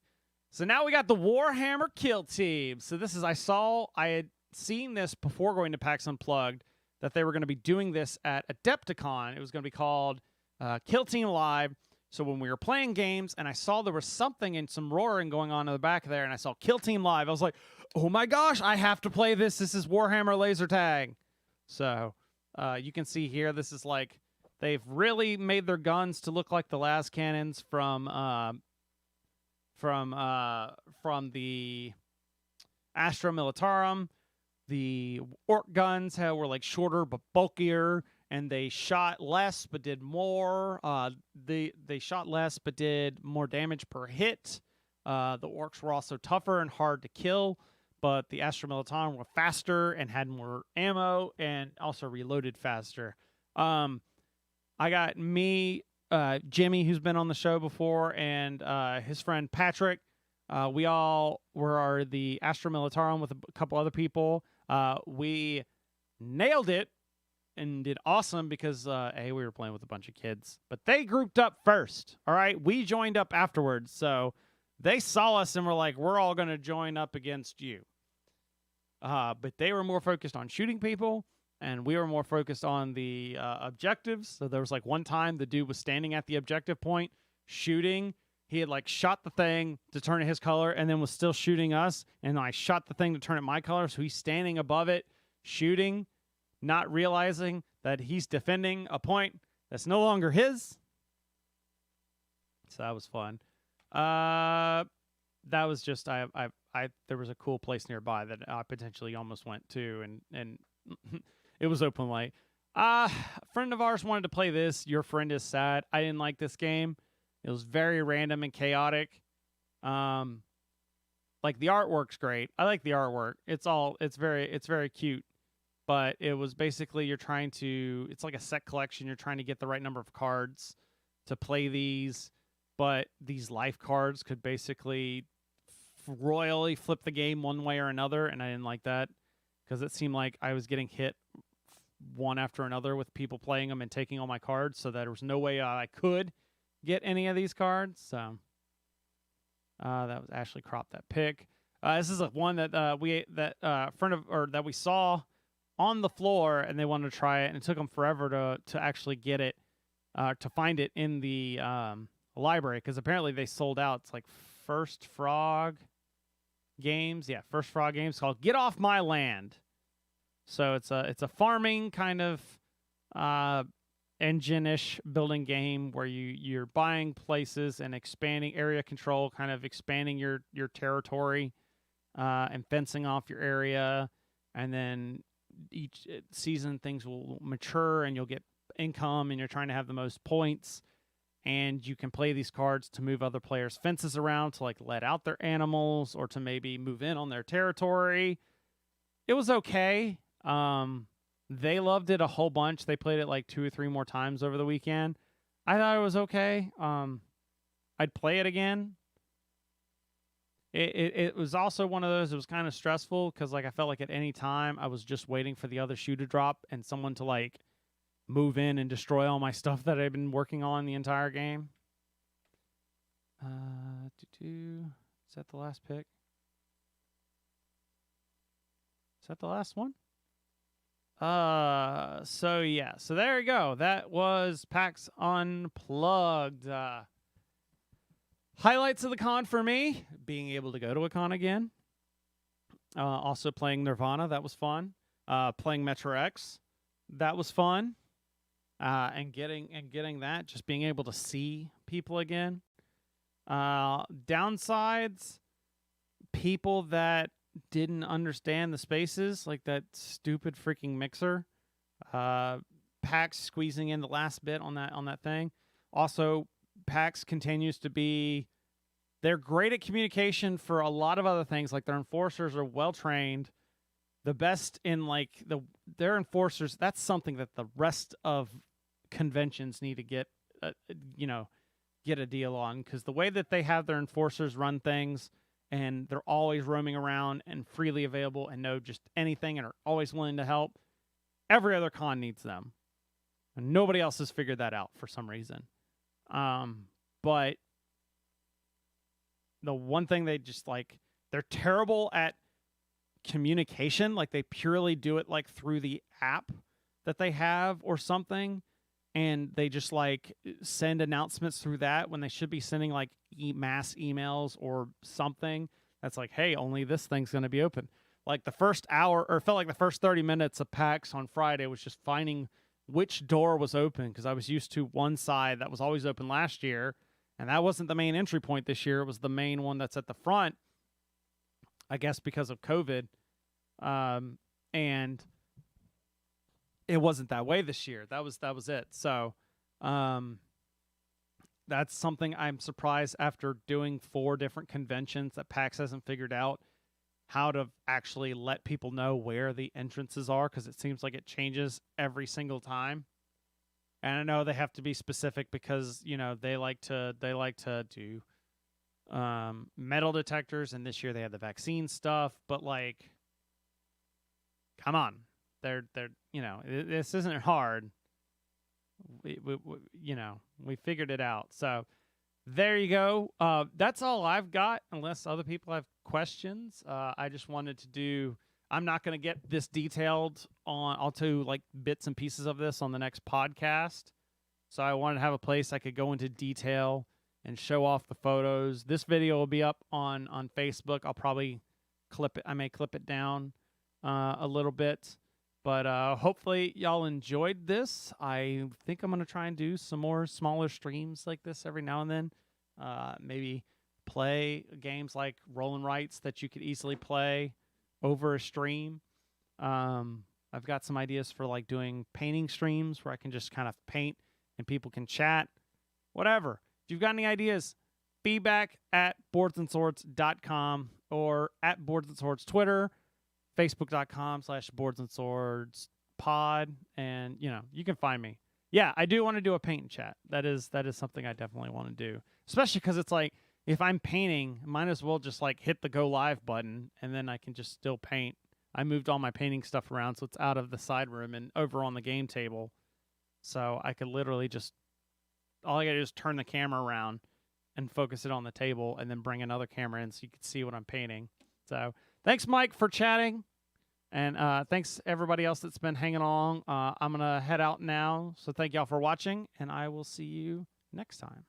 so now we got the Warhammer Kill Team. So this is, I had seen this before going to PAX Unplugged, that they were going to be doing this at Adepticon. It was going to be called Kill Team Live. So when we were playing games and I saw there was something and some roaring going on in the back there, and I saw Kill Team Live, I was like, oh my gosh, I have to play this. This is Warhammer Laser Tag. So you can see here, this is like, they've really made their guns to look like the las cannons from the Astra Militarum. The orc guns were like shorter but bulkier, and they shot less but did more. They shot less but did more damage per hit. The orcs were also tougher and hard to kill, but the Astra Militarum were faster and had more ammo and also reloaded faster. I got Jimmy, who's been on the show before, and his friend Patrick. We all were the Astra Militarum with a couple other people. We nailed it and did awesome because, we were playing with a bunch of kids. But they grouped up first, all right? We joined up afterwards, so they saw us and were like, we're all going to join up against you. But they were more focused on shooting people, and we were more focused on the objectives. So there was like one time the dude was standing at the objective point, shooting. He had like shot the thing to turn it his color and then was still shooting us. And I shot the thing to turn it my color. So he's standing above it, shooting, not realizing that he's defending a point that's no longer his. So that was fun. That was just, there was a cool place nearby that I potentially almost went to, and it was open light. A friend of ours wanted to play this. Your friend is sad. I didn't like this game. It was very random and chaotic. Like the artwork's great. I like the artwork. It's very cute. But it was basically it's like a set collection. You're trying to get the right number of cards to play these. But these life cards could basically royally flip the game one way or another, and I didn't like that because it seemed like I was getting hit one after another with people playing them and taking all my cards, so that there was no way I could get any of these cards. So that was Ashley cropped that pick. This is one that we saw on the floor, and they wanted to try it, and it took them forever to actually get it, to find it in the library, because apparently they sold out. It's like First Frog Games, First Frog Games, called Get Off My Land. So it's a farming kind of engine-ish building game where you're buying places and expanding area control, kind of expanding your territory and fencing off your area, and then each season things will mature and you'll get income, and you're trying to have the most points, and you can play these cards to move other players' fences around to like let out their animals or to maybe move in on their territory. It was okay. They loved it a whole bunch. They played it like 2 or 3 more times over the weekend. I thought it was okay. I'd play it again. it was also one of those. It was kind of stressful because like I felt like at any time I was just waiting for the other shoe to drop and someone to like move in and destroy all my stuff that I've been working on the entire game. Is that the last pick? Is that the last one? So yeah, so there you go. That was PAX Unplugged. Highlights of the con for me: being able to go to a con again. Also playing Nirvana, that was fun. Playing Metro X, that was fun. And getting that, just being able to see people again. Downsides: people that didn't understand the spaces, like that stupid freaking mixer. PAX squeezing in the last bit on that thing. Also, PAX continues to be, they're great at communication for a lot of other things. Like their enforcers are well trained, the best in like their enforcers. That's something that the rest of conventions need to get a deal on, because the way that they have their enforcers run things, and they're always roaming around and freely available and know just anything and are always willing to help. Every other con needs them. And nobody else has figured that out for some reason. But the one thing they just like, they're terrible at communication. Like they purely do it like through the app that they have or something. And they just like send announcements through that when they should be sending like mass emails or something that's like, hey, only this thing's going to be open. Like the first hour, or felt like the first 30 minutes of PAX on Friday was just finding which door was open, because I was used to one side that was always open last year, and that wasn't the main entry point this year. It was the main one that's at the front, I guess because of COVID. And it wasn't that way this year. That was it. So, that's something I'm surprised after doing 4 different conventions that PAX hasn't figured out how to actually let people know where the entrances are, because it seems like it changes every single time. And I know they have to be specific because, you know, they like to do metal detectors, and this year they had the vaccine stuff, but like, come on. They're you know, this isn't hard. We figured it out. So there you go. That's all I've got, unless other people have questions. I just wanted to do, I'm not going to get this detailed on, I'll do like bits and pieces of this on the next podcast. So I wanted to have a place I could go into detail and show off the photos. This video will be up on Facebook. I'll probably clip it. I may clip it down a little bit. But hopefully y'all enjoyed this. I think I'm going to try and do some more smaller streams like this every now and then. Maybe play games like Roll and Rights that you could easily play over a stream. I've got some ideas for like doing painting streams where I can just kind of paint and people can chat. Whatever. If you've got any ideas, feedback@boardsandswords.com or at Boards and Swords Twitter. Facebook.com/boardsandSwordsPod, and you know, you can find me. Yeah, I do want to do a paint and chat. That is something I definitely want to do, especially because it's like, if I'm painting, might as well just like hit the go live button, and then I can just still paint. I moved all my painting stuff around, so it's out of the side room and over on the game table, so I could literally just, all I gotta do is turn the camera around and focus it on the table, and then bring another camera in so you can see what I'm painting. So thanks, Mike, for chatting. And thanks everybody else that's been hanging along. I'm going to head out now. So thank y'all for watching, and I will see you next time.